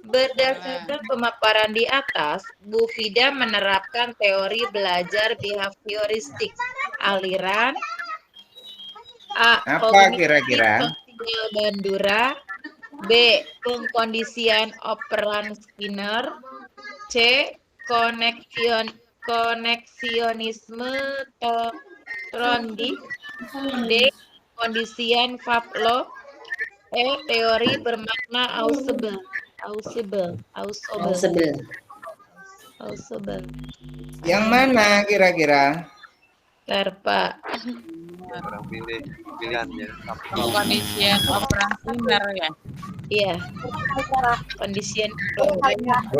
Berdasarkan pemaparan di atas, Bu Fida menerapkan teori belajar behavioristik, aliran A. Apa kira-kira? Bandura, B. Pengkondisian operan Skinner, C. Koneksionisme Trondheim, D. Kondisian Pavlov, E. Teori bermakna audible. Yang mana kira-kira? Pak. Orang pilih pilihannya. Kondisian operan Skinner ya. Iya. Kondisian D.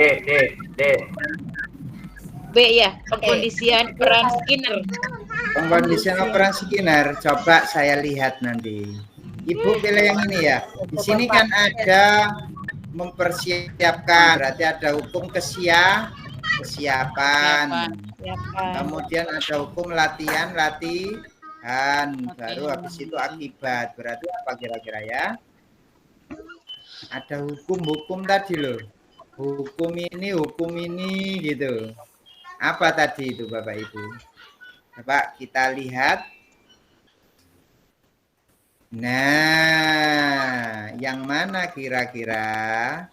B ya, pengkondisian peran Skinner. Pengkondisian operan Skinner. Coba saya lihat nanti. Ibu pilih yang ini ya. Di sini kan ada mempersiapkan, berarti ada hukum kesiapan. Kemudian ada hukum latihan, baru habis itu akibat. Berarti apa kira-kira ya? Ada hukum tadi loh. Hukum ini gitu. Apa tadi itu Bapak Ibu? Coba kita lihat. Nah, yang mana kira-kira?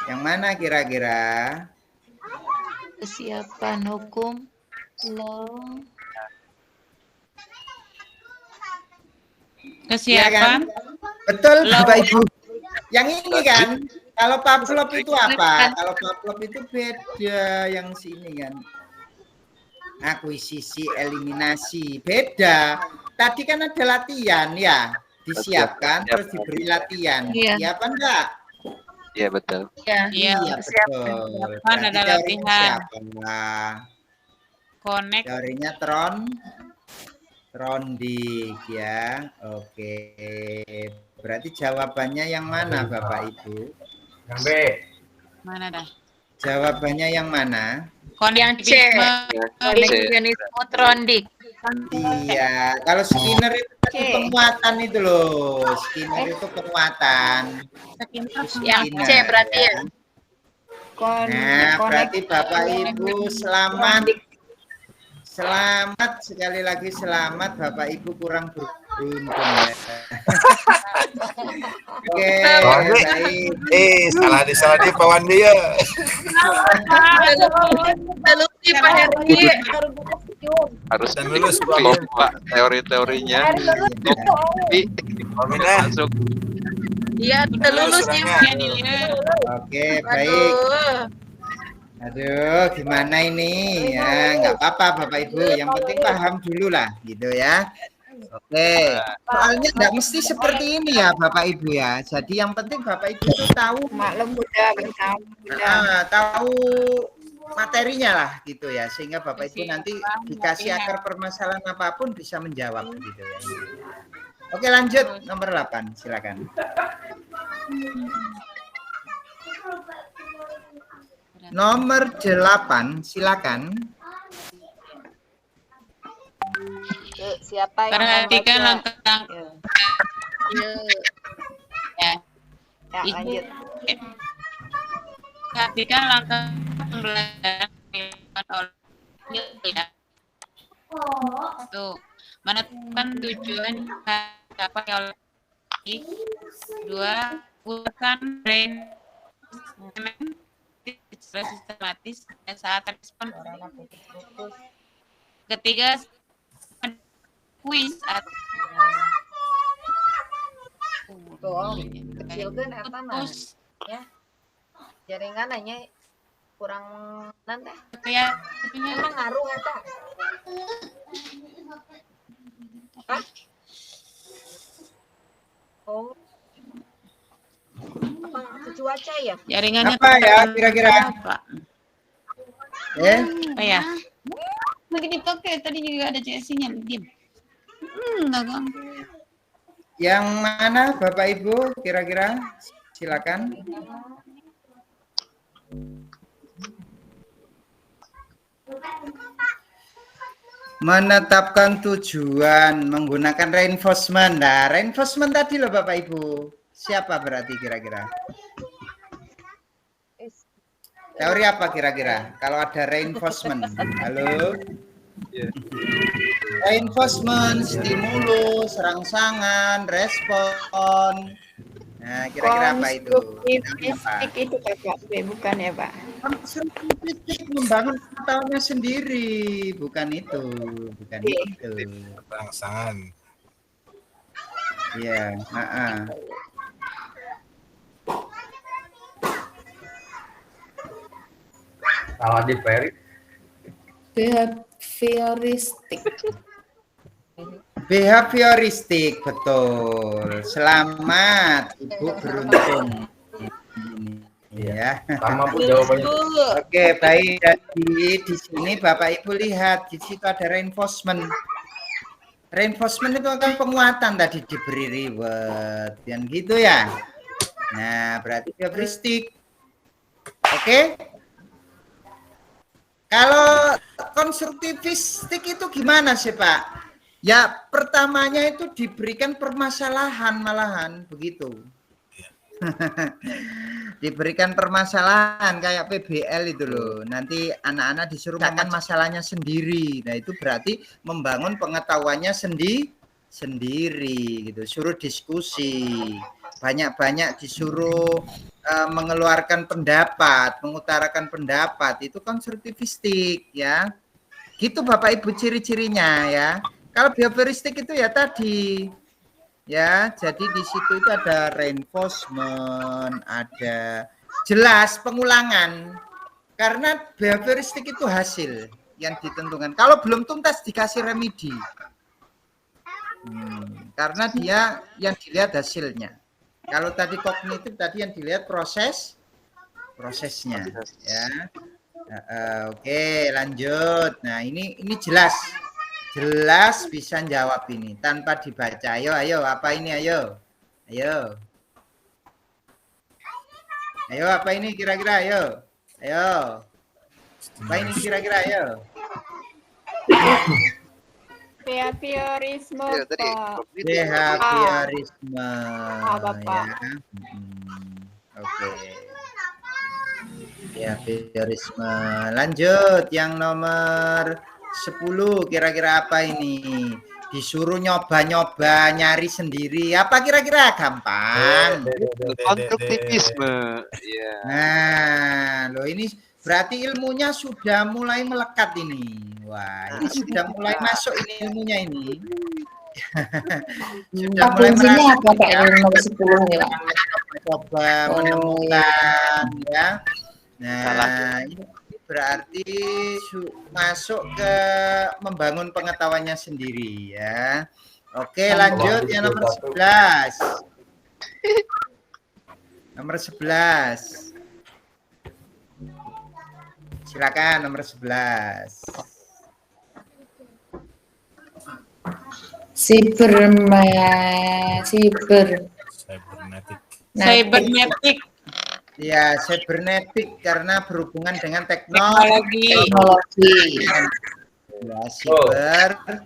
Yang mana kira-kira? Kesiapan hukum Ya kan? Betul Bapak Ibu. Yang ini kan, kalau Pavlov itu apa? Kalau Pavlov itu beda, yang sini kan. Akuisisi, eliminasi, beda. Tadi kan ada latihan ya, disiapkan terus diberi latihan. Iya apa enggak? Iya betul. Iya. Iya betul. Kan Berarti ada teorinya latihan. siapa? Connect. Teorinya Trondik ya. Oke. Berarti jawabannya yang mana Bapak Ibu? Yang B. Mana dah? Jawabannya yang mana? Konektivisme Trondik. Iya, kalau Skinner itu tadi penguatan itu loh. Skinner itu penguatan. Yang C berarti ya. Nah, berarti Bapak Ibu selamat. Selamat sekali lagi selamat Bapak Ibu kurang beruntung ya. Oke, baik. Salah di Pak Wandi ya. Harus lulus, Pak, teori-teorinya. Tapi masuk. Iya, lulus ya. Oke, baik. Aduh, gimana ini ya? Nggak apa-apa Bapak Ibu, yang penting paham dulu lah, gitu ya. Oke, soalnya nggak mesti seperti ini ya Bapak Ibu ya. Jadi yang penting Bapak Ibu itu tahu, Maklum muda, tahu materinya lah, gitu ya. Sehingga Bapak Ibu nanti dikasih akar permasalahan apapun bisa menjawab, gitu ya. Oke, lanjut nomor 8, silakan. Nomor 8, silakan. Siapa yang Perhatikan membaca? langkah. Ya. Ya, lanjut. Perhatikan langkah pembelajaran oleh ya. Tuh, menentukan tujuan capai oleh 2, gunakan brain secara sistematis pada saat respon. Ketiga, kuis atau Tuh, kecilkan apa mah? Ya. Jaringan hanya kurang nanti. kayak Emang ngaruh eta? Hah? Oh. Apa ke cuaca ya? jaringannya Apa ya kira-kira? apa? Oh ya. Lagi dipakai tadi juga ada CS-nya diam. Enggak ganggu. Yang mana Bapak Ibu kira-kira? Silakan. Menetapkan tujuan menggunakan reinforcement. Nah, reinforcement tadi loh Bapak Ibu. Siapa berarti kira-kira? Teori apa kira-kira? Kalau ada reinforcement. Halo? Reinforcement, stimulus, rangsangan, respon. Nah, kira-kira apa itu? Konstruktivistik itu Kakak, bukan ya Pak? Konstruktivistik membangun pengetahuannya sendiri, bukan itu, bukan itu. Rangsangan. Iya, Salah di Ferry. Behavioristik. Behavioristik, betul. Selamat, Ibu beruntung. Ya. Sama Bu jawabannya. Oke, baik. Jadi di sini Bapak Ibu lihat di situ ada reinforcement. Reinforcement itu kan penguatan tadi diberi reward dan gitu ya. Nah, berarti behavioristik. Oke. Kalau konstruktivistik itu gimana sih Pak? Ya pertamanya itu diberikan permasalahan malahan begitu. Diberikan permasalahan kayak PBL itu loh. Nanti anak-anak disuruh makan masalahnya sendiri. Nah itu berarti membangun pengetahuannya sendiri gitu. Suruh diskusi. Banyak-banyak disuruh mengeluarkan pendapat, mengutarakan pendapat, itu konstruktivistik ya. Gitu Bapak Ibu ciri-cirinya ya. Kalau behavioristik itu ya tadi ya, jadi di situ itu ada reinforcement, ada jelas pengulangan. Karena behavioristik itu hasil yang ditentukan. Kalau belum tuntas dikasih remedi. Karena dia yang dilihat hasilnya. Kalau tadi kognitif tadi yang dilihat prosesnya ya. Oke, lanjut. Nah, ini jelas bisa jawab ini tanpa dibaca. Ayo, apa ini? Ayo, apa ini kira-kira? Ayo. Apa ini kira-kira? Ayo. Behaviorisme, Pak. Behaviorisme. Bapak. Ya. Oke. Behaviorisme. Lanjut yang nomor 10 kira-kira apa ini? Disuruh nyoba-nyoba nyari sendiri. Apa kira-kira? Gampang. Konstruktivisme. Iya. Nah, loh ini berarti ilmunya sudah mulai melekat ini. Wah, ini sudah mulai masuk ini ilmunya ini. Sudah mulai Fungsinya merasa apa Pak yang nomor 10 nih Pak? coba menemukan ya. Nah, ini berarti masuk ke membangun pengetahuannya sendiri ya. Oke, lanjut yang nomor 11. Nomor 11. Silakan nomor 11. Cybernetic. Ya, cybernetic karena berhubungan dengan Teknologi. Ya, cybernetic.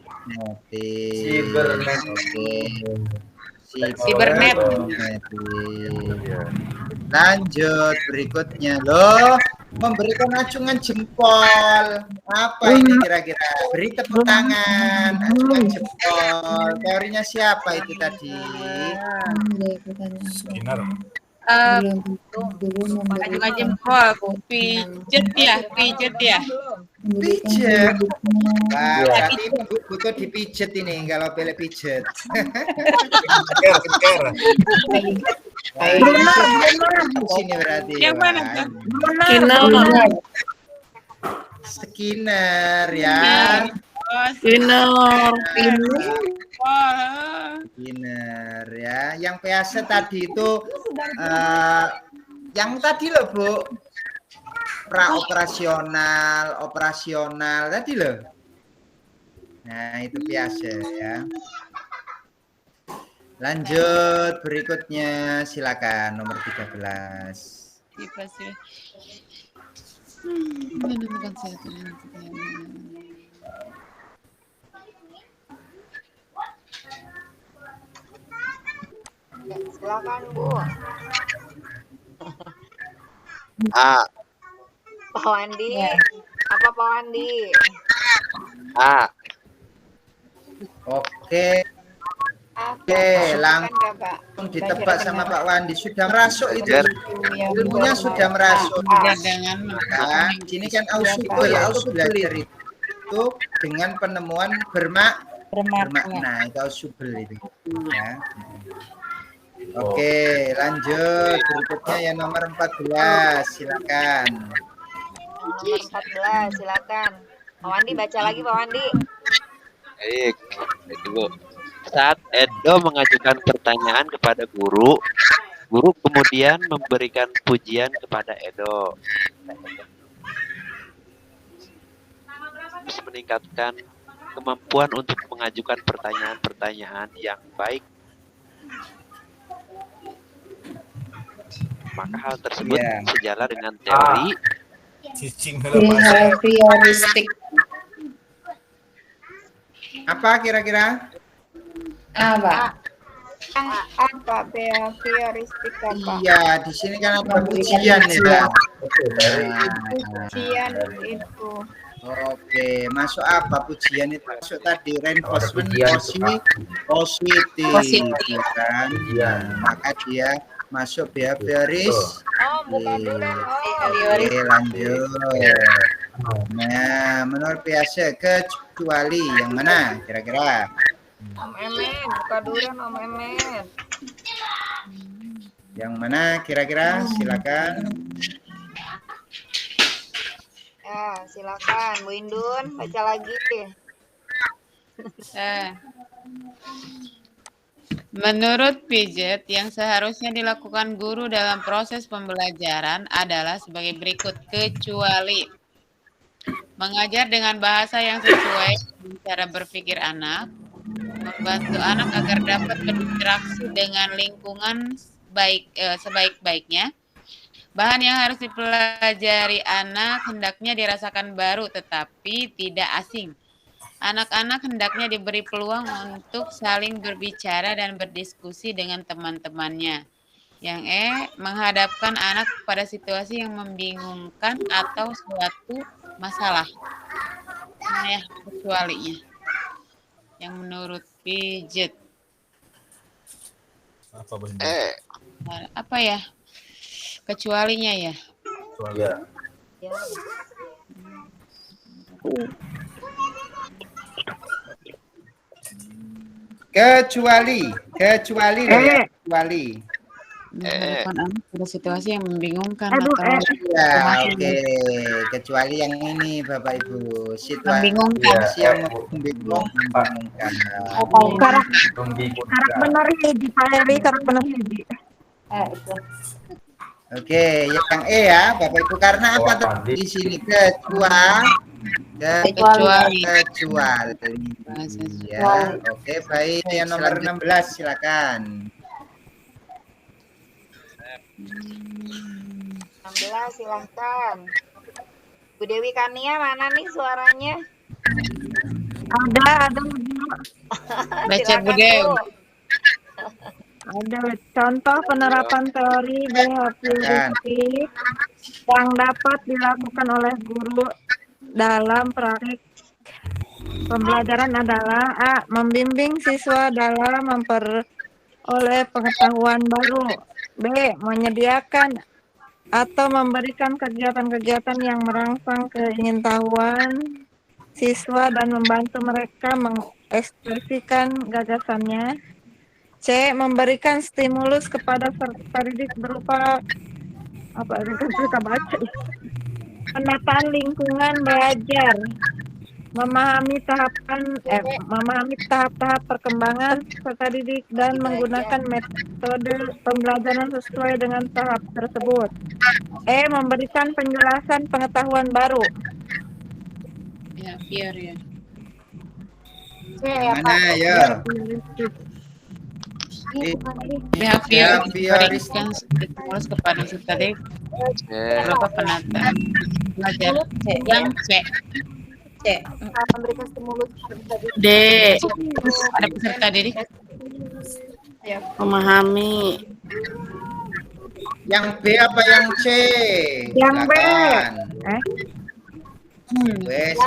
Lanjut berikutnya loh, memberikan acungan jempol. Apa ini kira-kira? Beri tepuk tangan, acungan jempol. Teorinya siapa itu tadi? Skinner. Acungan jempol. Pijet ya. Pijet. Wah, berarti butuh dipijet ini kalau pilih pijet. Sini berarti. Yang mana? Skinner ya. Skinner ya. Yang PAC tadi itu yang tadi loh Bu. Operasional tadi loh. Nah, itu biasa ya. Lanjut berikutnya silakan nomor 13. Silakan Bu. Pak Wandi. Apa Pak Wandi? Oke, langsung ditebak sama Pak Wandi. Sudah merasuk itu. Ilmunya sudah merasuk. Nah, sini kan Ausubel belajar itu dengan penemuan bermakna. Itu Ausubel itu. Ya. Oke, lanjut. Berikutnya yang nomor 14. Silakan. Nomor 14, silakan. Pak Wandi baca lagi Pak Wandi. Baik, Bu. Saat Edo mengajukan pertanyaan kepada guru kemudian memberikan pujian kepada Edo. Terus meningkatkan kemampuan untuk mengajukan pertanyaan-pertanyaan yang baik. Maka hal tersebut sejalan dengan teori behavioristik. Apa kira-kira? Apa? Apa behavioristik apa? Iya, di sini kan ada pujian ya. Pujian itu. Oke, masuk apa pujian itu? Masuk tadi reinforcement positif kan. Maka dia masuk behavioris. Oke, lanjut. Nah, menurut biasa kecuali yang mana kira-kira? Om Emen, buka dulu Om Emen. Yang mana kira-kira? Silakan. Ya, silakan Bu Indun, baca lagi. Menurut Piaget, yang seharusnya dilakukan guru dalam proses pembelajaran adalah sebagai berikut, kecuali mengajar dengan bahasa yang sesuai dengan cara berpikir anak, membantu anak agar dapat berinteraksi dengan lingkungan sebaik-baiknya. Bahan yang harus dipelajari anak hendaknya dirasakan baru tetapi tidak asing. Anak-anak hendaknya diberi peluang untuk saling berbicara dan berdiskusi dengan teman-temannya. Yang menghadapkan anak pada situasi yang membingungkan atau suatu masalah. Nah ya, kecualinya. Yang menurut Piaget. Apa ya? Kecualinya ya? Ya. Kecuali. Menghadapkan anak pada situasi yang membingungkan Ya, atau oke. Kecuali yang ini Bapak Ibu, situasi membingungkan. yang membingungkan. Karak benar hiji, Pak Heri, karak benar hiji. Oke, yang ya Bapak Ibu, karena apa di sini kecuali. Ya, oke baik. Yang nomor 16 silakan. 16 silahkan. Bu Dewi Kania mana nih suaranya? Ada. Baca Bu Dewi. Ada contoh penerapan teori behavioristik yang dapat dilakukan oleh guru dalam praktik pembelajaran adalah A. Membimbing siswa dalam memperoleh pengetahuan baru. B. Menyediakan atau memberikan kegiatan-kegiatan yang merangsang keingintahuan siswa dan membantu mereka mengekspresikan gagasannya. C. Memberikan stimulus kepada peserta didik berupa penataan lingkungan belajar, memahami tahap-tahap perkembangan peserta didik dan menggunakan metode pembelajaran sesuai dengan tahap tersebut. E. Memberikan penjelasan pengetahuan baru. Ya, biar ya. Mana ya? Behavioristik stimulus kepada peserta didik berupa penataan belajar. Yang C. Memberikan stimulus D. Ada peserta didik memahami. Yang B apa yang C? Yang B. Wes,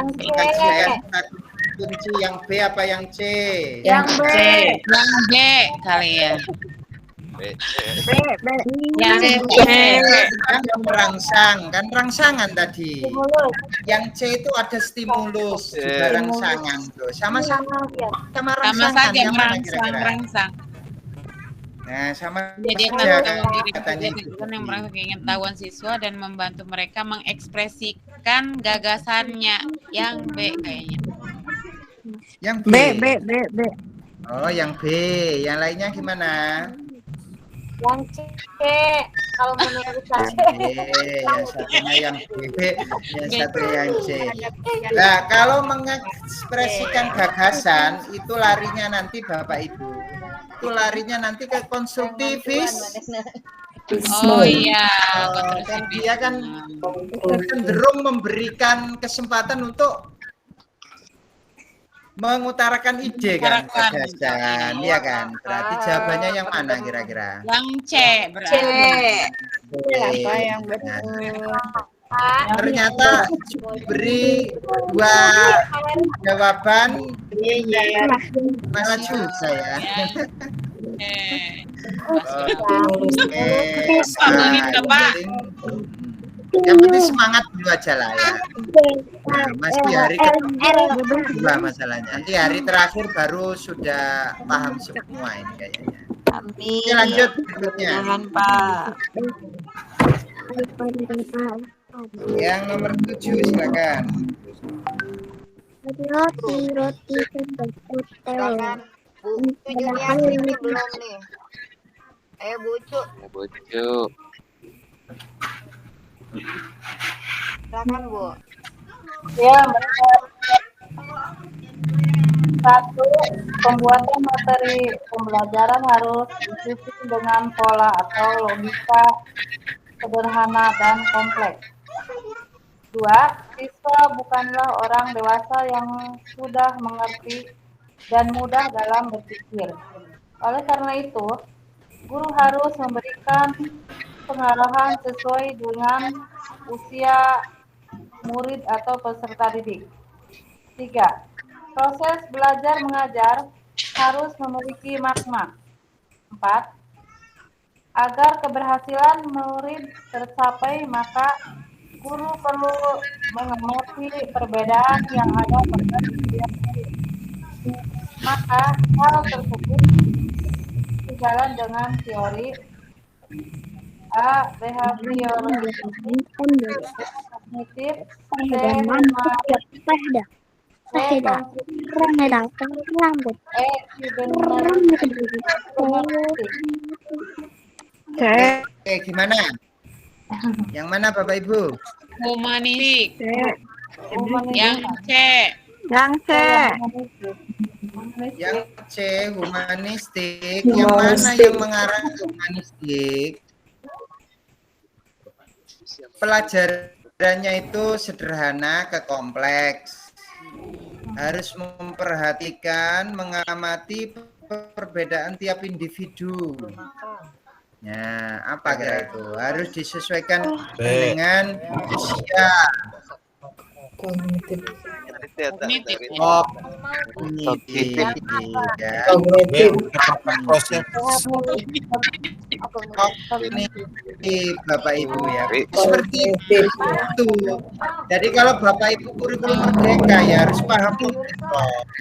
kunci yang B apa yang C? Yang B. Yang B kali ya. B. Yang C. Kan merangsang, kan rangsangan tadi. Yang C itu ada stimulus juga rangsangan tuh. Sama rangsangan. Saja merangsang. Nah, sama Jadi saja katanya yang merangsang keingintahuan siswa dan membantu mereka mengekspresikan gagasannya. Yang B kayaknya. Yang B. Oh, yang B. Yang lainnya gimana? Yang C. Kalau menurut saya. Yang satunya yang B, yang satu yang C. Nah, kalau mengekspresikan gagasan itu larinya nanti Bapak Ibu. Itu larinya nanti ke konstruktivis. Oh iya, kan dia kan cenderung memberikan kesempatan untuk mengutarakan ide kan, gagasan, iya kan? Berarti jawabannya yang mana kira-kira? Yang C berarti. Apa yang betul? Ternyata beri dua jawaban masih juga ya. Yang penting semangat dulu aja lah ya. Nah, masih hari kedua masalahnya. Nanti hari terakhir baru sudah paham semua ini kayaknya. Amin. Oke, lanjut berikutnya. Jangan Pak. Yang nomor 7 silakan. Roti Silakan Bu Bu Juniati ini belum nih. Ayo Bu Cu. Bucu. Silakan Bu. Ya, benar. 1. Pembuatan materi pembelajaran harus disusun dengan pola atau logika sederhana dan kompleks. 2. Siswa bukanlah orang dewasa yang sudah mengerti dan mudah dalam berpikir. Oleh karena itu, guru harus memberikan pengarahan sesuai dengan usia murid atau peserta didik. 3. Proses belajar mengajar harus memiliki makna. 4. Agar keberhasilan murid tercapai, maka guru perlu mengerti perbedaan yang ada pada setiap murid. Maka hal tersebut sejalan dengan teori A. Behavioristik, kognitif, C. Gimana? Yang mana Bapak Ibu? Humanistik. Yang C. Yang C. Yang C, humanistik. Yang mana yang mengarah ke humanistik? Pelajarannya itu sederhana ke kompleks. Harus memperhatikan, mengamati perbedaan tiap individu. Nah, apa kira itu? Harus disesuaikan dengan usia. Kognitif. Bapak Ibu ya. Seperti itu. Jadi kalau Bapak Ibu kurikulum merdeka ya harus paham kognitif,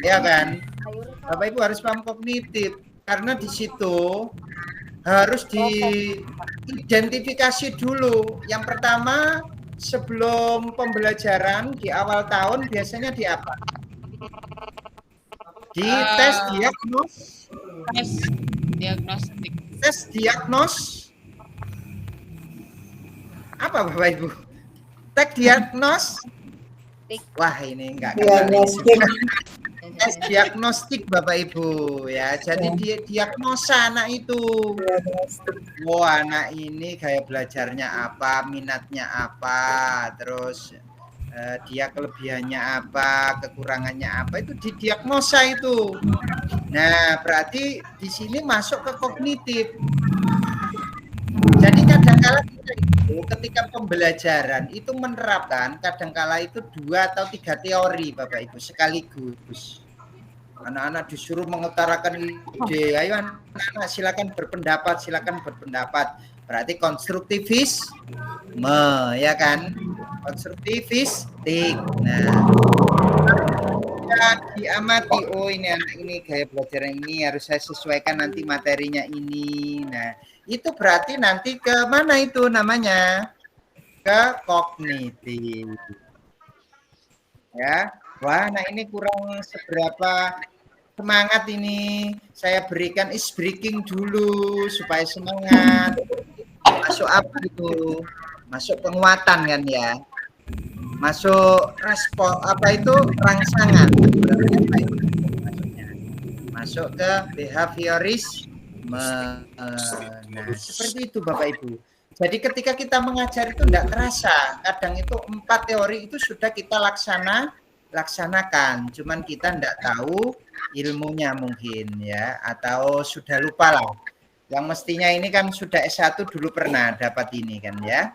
ya kan? Bapak Ibu harus paham kognitif karena di situ harus diidentifikasi dulu. Yang pertama, sebelum pembelajaran di awal tahun biasanya di apa? Di tes diagnostik. Tes diagnos. Apa Bapak Ibu? Tes diagnos. Wah, ini enggak diagnostik. Tes diagnostik Bapak Ibu ya. Jadi dia diagnosa anak itu. Wah, anak ini gaya belajarnya apa, minatnya apa, terus dia kelebihannya apa, kekurangannya apa, itu didiagnosa itu. Nah, berarti di sini masuk ke kognitif. Jadi kadangkala kita itu ketika pembelajaran itu menerapkan kadangkala itu 2 atau 3 teori Bapak Ibu sekaligus. Anak-anak disuruh mengutarakan ide. Ayo anak-anak silakan berpendapat, Berarti konstruktivisme, ya kan? Konstruktivistik. Nah, diamati, oh ini anak ini gaya belajar ini harus saya sesuaikan nanti materinya ini. Nah, itu berarti nanti ke mana itu namanya? Ke kognitif. Ya. Wah, nah ini kurang seberapa semangat ini. Saya berikan ice breaking dulu supaya semangat. Masuk apa itu? Masuk penguatan kan ya. Masuk respon apa itu? Rangsangan. Masuk ke behaviorisme. Nah, seperti itu Bapak Ibu. Jadi ketika kita mengajar itu tidak terasa. Kadang itu 4 teori itu sudah kita laksanakan, cuman kita tidak tahu ilmunya mungkin ya, atau sudah lupa lah. Yang mestinya ini kan sudah S1 dulu pernah dapat ini kan ya.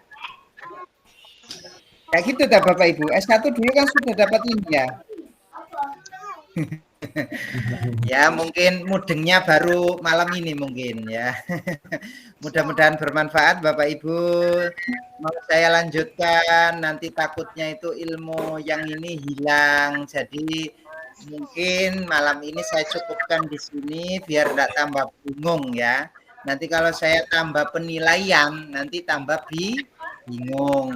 Kayak gitu dah Bapak Ibu, S1 dulu kan sudah dapat ini ya. Ya mungkin mudengnya baru malam ini mungkin ya. Mudah-mudahan bermanfaat Bapak Ibu. Mau saya lanjutkan, nanti takutnya itu ilmu yang ini hilang. Jadi mungkin malam ini saya cukupkan di sini biar tidak tambah bingung ya. Nanti kalau saya tambah penilaian nanti tambah bingung.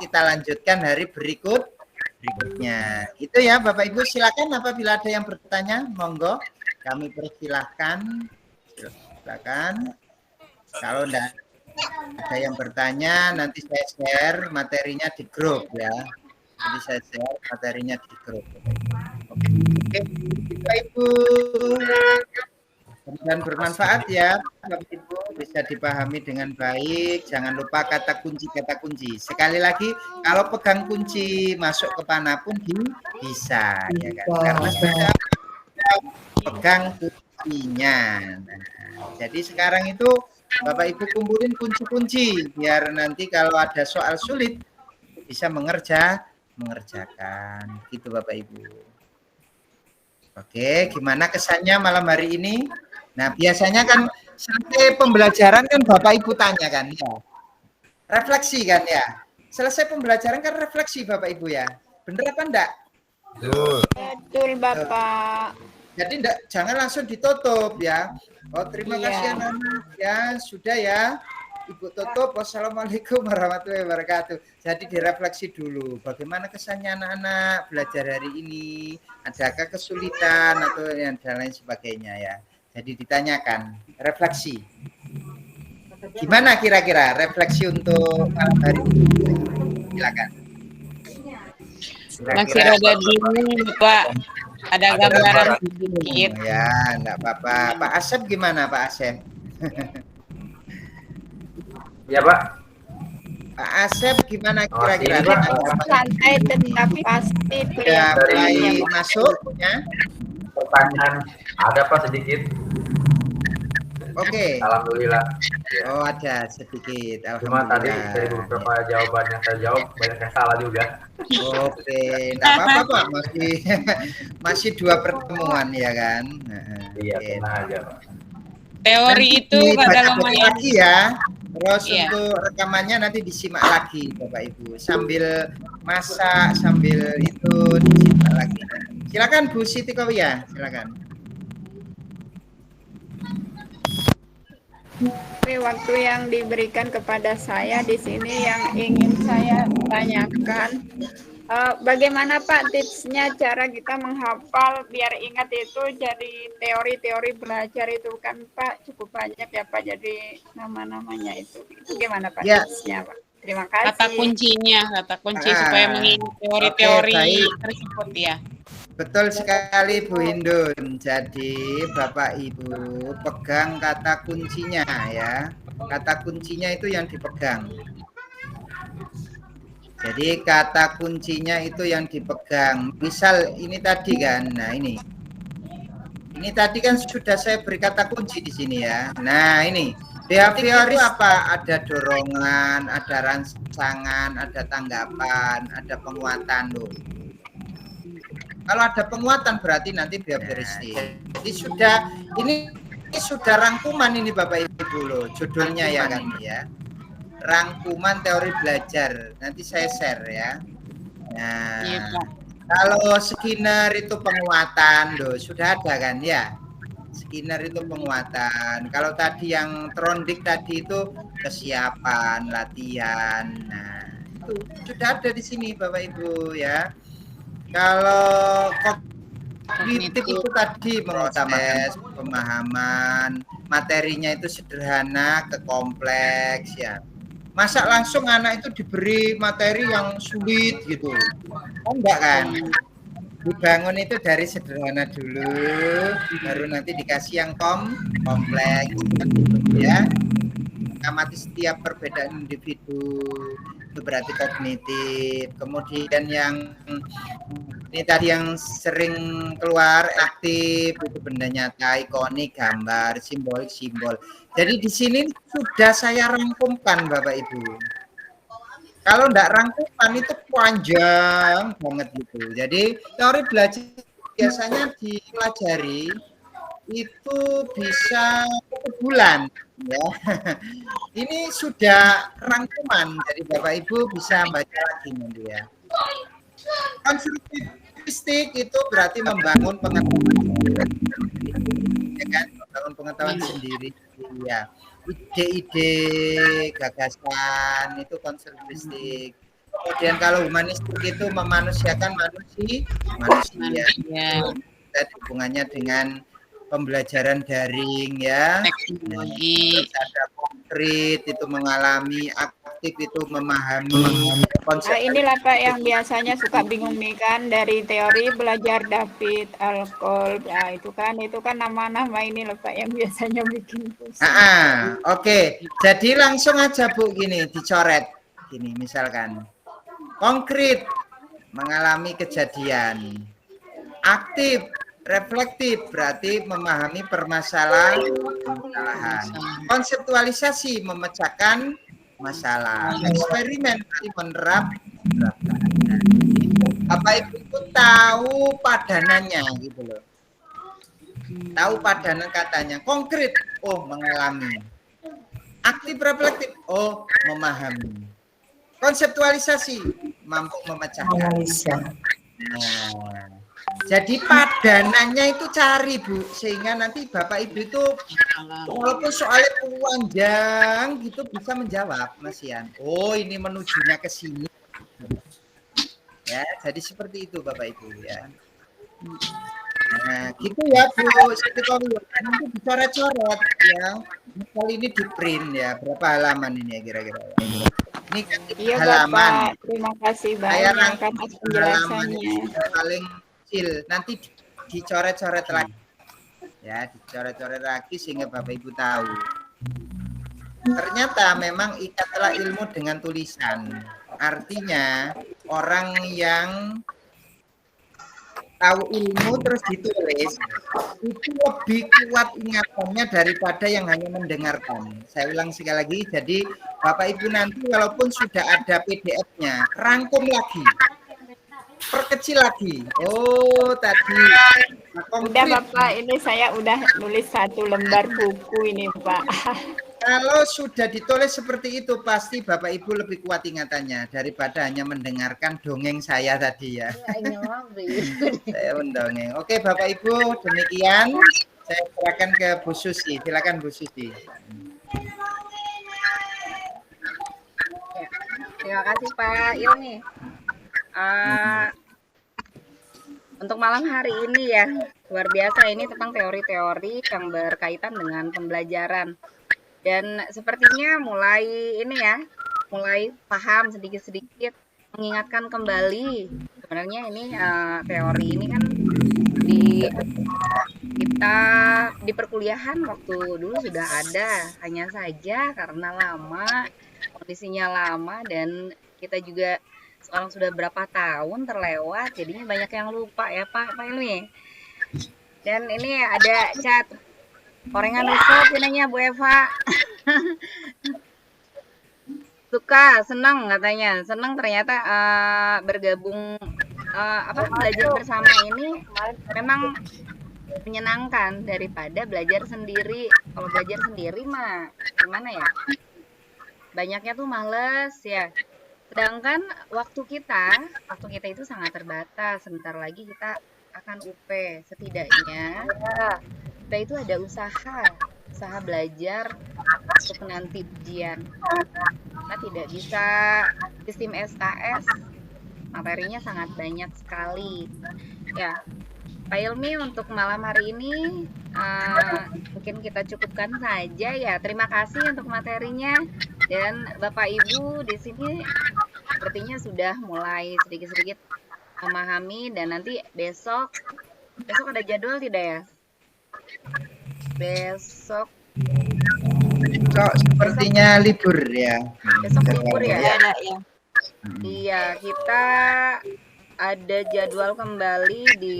Kita lanjutkan hari berikutnya. berikutnya. Itu ya Bapak Ibu, silakan apabila ada yang bertanya, monggo kami persilahkan. Silakan. Kalau enggak ada yang bertanya, nanti saya share materinya di grup ya. Nanti saya share materinya di grup. Oke, Bapak Ibu. Dan bermanfaat ya, Bapak Ibu, bisa dipahami dengan baik. Jangan lupa kata kunci. Sekali lagi, kalau pegang kunci masuk ke manapun bisa, ya kan? Karena sudah pegang kuncinya. Nah, jadi sekarang itu Bapak Ibu kumpulin kunci-kunci biar nanti kalau ada soal sulit bisa mengerjakan. Gitu Bapak Ibu. Oke, gimana kesannya malam hari ini? Nah, biasanya kan selesai pembelajaran kan Bapak Ibu tanya kan ya. Refleksi kan ya. Selesai pembelajaran kan refleksi Bapak Ibu ya. Bener apa enggak? Betul, Bapak. Jadi jangan langsung ditutup ya. Oh, terima kasih anak-anak ya. Sudah ya. Ibu tutup. Wassalamualaikum warahmatullahi wabarakatuh. Jadi direfleksi dulu. Bagaimana kesannya anak-anak belajar hari ini? Adakah kesulitan atau yang lain sebagainya ya? Jadi ditanyakan, refleksi. Gimana kira-kira refleksi untuk malam hari ini? Silakan. Masih ada bingung, Pak. Ada gambaran sedikit. Ya, enggak apa-apa. Pak Asep gimana, Pak Asep? Ya, Pak. Pak Asep gimana kira-kira? Santai tetap pasti. Ya, mulai masuk ya. Pertanyaan ada Pak sedikit. Oke. Alhamdulillah. Oh, ada sedikit. Cuma tadi dari beberapa jawaban yang saya jawab banyak yang salah juga. Oke, enggak apa-apa Pak. Masih 2 pertemuan ya kan? Iya, tenang aja Pak. Teori itu kada lumayan lagi ya. Terus untuk rekamannya nanti disimak lagi Bapak Ibu. Sambil masak, sambil itu disimak lagi. Silakan Bu Siti Kawia, silakan. Waktu yang diberikan kepada saya di sini yang ingin saya tanyakan, bagaimana Pak tipsnya cara kita menghafal biar ingat itu jadi teori-teori belajar itu kan Pak cukup banyak ya Pak, jadi nama-namanya itu gimana Pak tipsnya Pak? Terima kasih. Kata kunci supaya mengingat teori-teori tersebut ya. Betul sekali Bu Hindun. Jadi Bapak Ibu pegang kata kuncinya ya. Kata kuncinya itu yang dipegang. Jadi kata kuncinya itu yang dipegang. Misal ini tadi kan. Nah, ini tadi kan sudah saya beri kata kunci di sini ya. Nah, ini behavior itu apa? Ada dorongan, ada rangsangan, ada tanggapan, ada penguatan loh. Kalau ada penguatan berarti nanti behavioristik. Jadi ini sudah rangkuman ini Bapak Ibu loh, judulnya ya kan ya. Rangkuman teori belajar. Nanti saya share ya. Nah, kalau Skinner itu penguatan loh, sudah ada kan ya. Skinner itu penguatan. Kalau tadi yang Trondik tadi itu kesiapan, latihan. Nah, itu sudah ada di sini Bapak Ibu ya. Kalau kognitif itu tadi mengutamakan pemahaman, materinya itu sederhana ke kompleks ya. Masa langsung anak itu diberi materi yang sulit gitu? Oh, enggak kan? Dibangun itu dari sederhana dulu, baru nanti dikasih yang kompleks gitu ya. Mengamati setiap perbedaan individu itu berarti kognitif. Kemudian yang ini tadi yang sering keluar aktif itu benda nyata, ikonik, gambar, simbolik, simbol. Jadi di sini sudah saya rangkumkan Bapak Ibu. Kalau enggak rangkuman itu panjang banget gitu. Jadi teori belajar biasanya dipelajari itu bisa 1 bulan ya. Ini sudah rangkuman, jadi Bapak Ibu bisa baca lagi nanti ya. Konstruktivistik itu berarti membangun pengetahuan sendiri, ya kan? Membangun pengetahuan sendiri ya. Ide-ide, gagasan itu konstruktivistik. Kemudian kalau humanistik itu memanusiakan manusia. Dan hubungannya dengan pembelajaran daring ya. Teknologi. Terus ada konkret itu mengalami, aktif itu memahami konsep. Nah, inilah Pak yang biasanya suka bingung nih kan, dari teori belajar David Alcohol. Ya itu kan nama-nama ini loh Pak yang biasanya bikin pusing. Oke. Jadi langsung aja Bu gini dicoret. Gini misalkan. Konkret mengalami kejadian. Aktif, reflektif berarti memahami permasalahan. Konseptualisasi memecahkan masalah. Eksperimen berarti menerap. Apa itu tahu padanannya gitu loh. Tahu padanan katanya. Konkret, oh mengalami. Aktif reflektif, oh memahami. Konseptualisasi mampu memecahkan. Nah, jadi padanannya itu cari Bu, sehingga nanti Bapak Ibu itu walaupun soalnya panjang gitu bisa menjawab Mas Ian. Oh ini menujunya ke sini. Ya, jadi seperti itu Bapak Ibu ya. Nah, gitu ya Bu. Nanti dicoret-coret ya. Kali ini di print ya. Berapa halaman ini ya kira-kira? Ini kan Iya halaman. Bapak, terima kasih Saya banyak atas penjelasannya. Paling kecil. Nanti dicoret-coret lagi. Ya, dicoret-coret lagi sehingga Bapak Ibu tahu. Ternyata memang ikatlah ilmu dengan tulisan. Artinya orang yang tahu ilmu terus ditulis itu lebih kuat ingatannya daripada yang hanya mendengarkan. Saya ulang sekali lagi, jadi Bapak Ibu nanti walaupun sudah ada PDF-nya, rangkum lagi, perkecil lagi. Oh tadi. Udah Bapak, ini saya udah nulis 1 lembar buku ini Pak. Kalau sudah ditulis seperti itu pasti Bapak Ibu lebih kuat ingatannya daripada hanya mendengarkan dongeng saya tadi ya. Saya mendongeng. Oke Bapak Ibu, demikian saya serahkan ke Bu Susi. Silakan Bu Susi. Ya, terima kasih Pak Ilmi. Untuk malam hari ini ya, luar biasa ini tentang teori-teori yang berkaitan dengan pembelajaran. Dan sepertinya mulai paham sedikit-sedikit, mengingatkan kembali. Sebenarnya ini teori ini kan kita di perkuliahan waktu dulu sudah ada, hanya saja karena lama, kondisinya lama dan kita juga sekarang sudah berapa tahun terlewat, jadinya banyak yang lupa ya Pak Ilmi. Dan ini ada chat. Orengan Ustaz nanya Bu Eva. Suka, senang katanya. Senang ternyata bergabung belajar bersama ini memang menyenangkan daripada belajar sendiri. Kalau belajar sendiri mah gimana ya? Banyaknya tuh males ya. Sedangkan waktu kita itu sangat terbatas. Sebentar lagi kita akan UP, setidaknya kita itu ada usaha belajar untuk nanti ujian. Kita tidak bisa sistem SKS, materinya sangat banyak sekali. Ya, Pak Ilmi untuk malam hari ini mungkin kita cukupkan saja ya. Terima kasih untuk materinya dan Bapak Ibu di sini sepertinya sudah mulai sedikit-sedikit memahami dan nanti besok ada jadwal tidak ya? Besok sepertinya libur ya. Besok libur ya? Iya, kita ada jadwal kembali di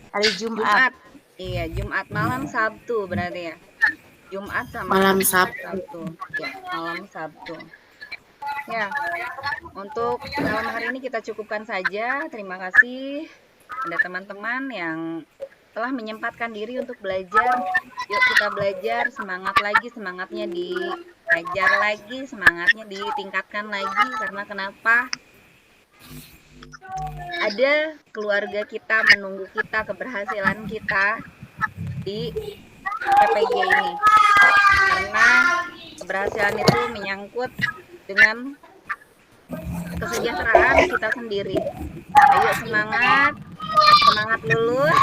hari Jumat. Iya, Jumat malam Sabtu berarti ya. Jumat sama Malam Sabtu. Ya, malam Sabtu. Ya, untuk malam hari ini kita cukupkan saja. Terima kasih ada teman-teman yang telah menyempatkan diri untuk belajar. Yuk kita belajar, semangat lagi, semangatnya diajar lagi, semangatnya ditingkatkan lagi. Karena kenapa? Ada keluarga kita menunggu kita, keberhasilan kita di PPG ini. Karena keberhasilan itu menyangkut dengan kesejahteraan kita sendiri. Ayo semangat, semangat lulus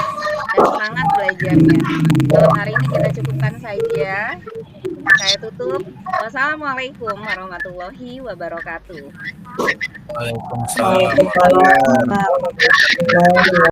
dan semangat belajarnya. Malam hari ini kita cukupkan saja. Saya tutup. Wassalamualaikum warahmatullahi wabarakatuh. Waalaikumsalam.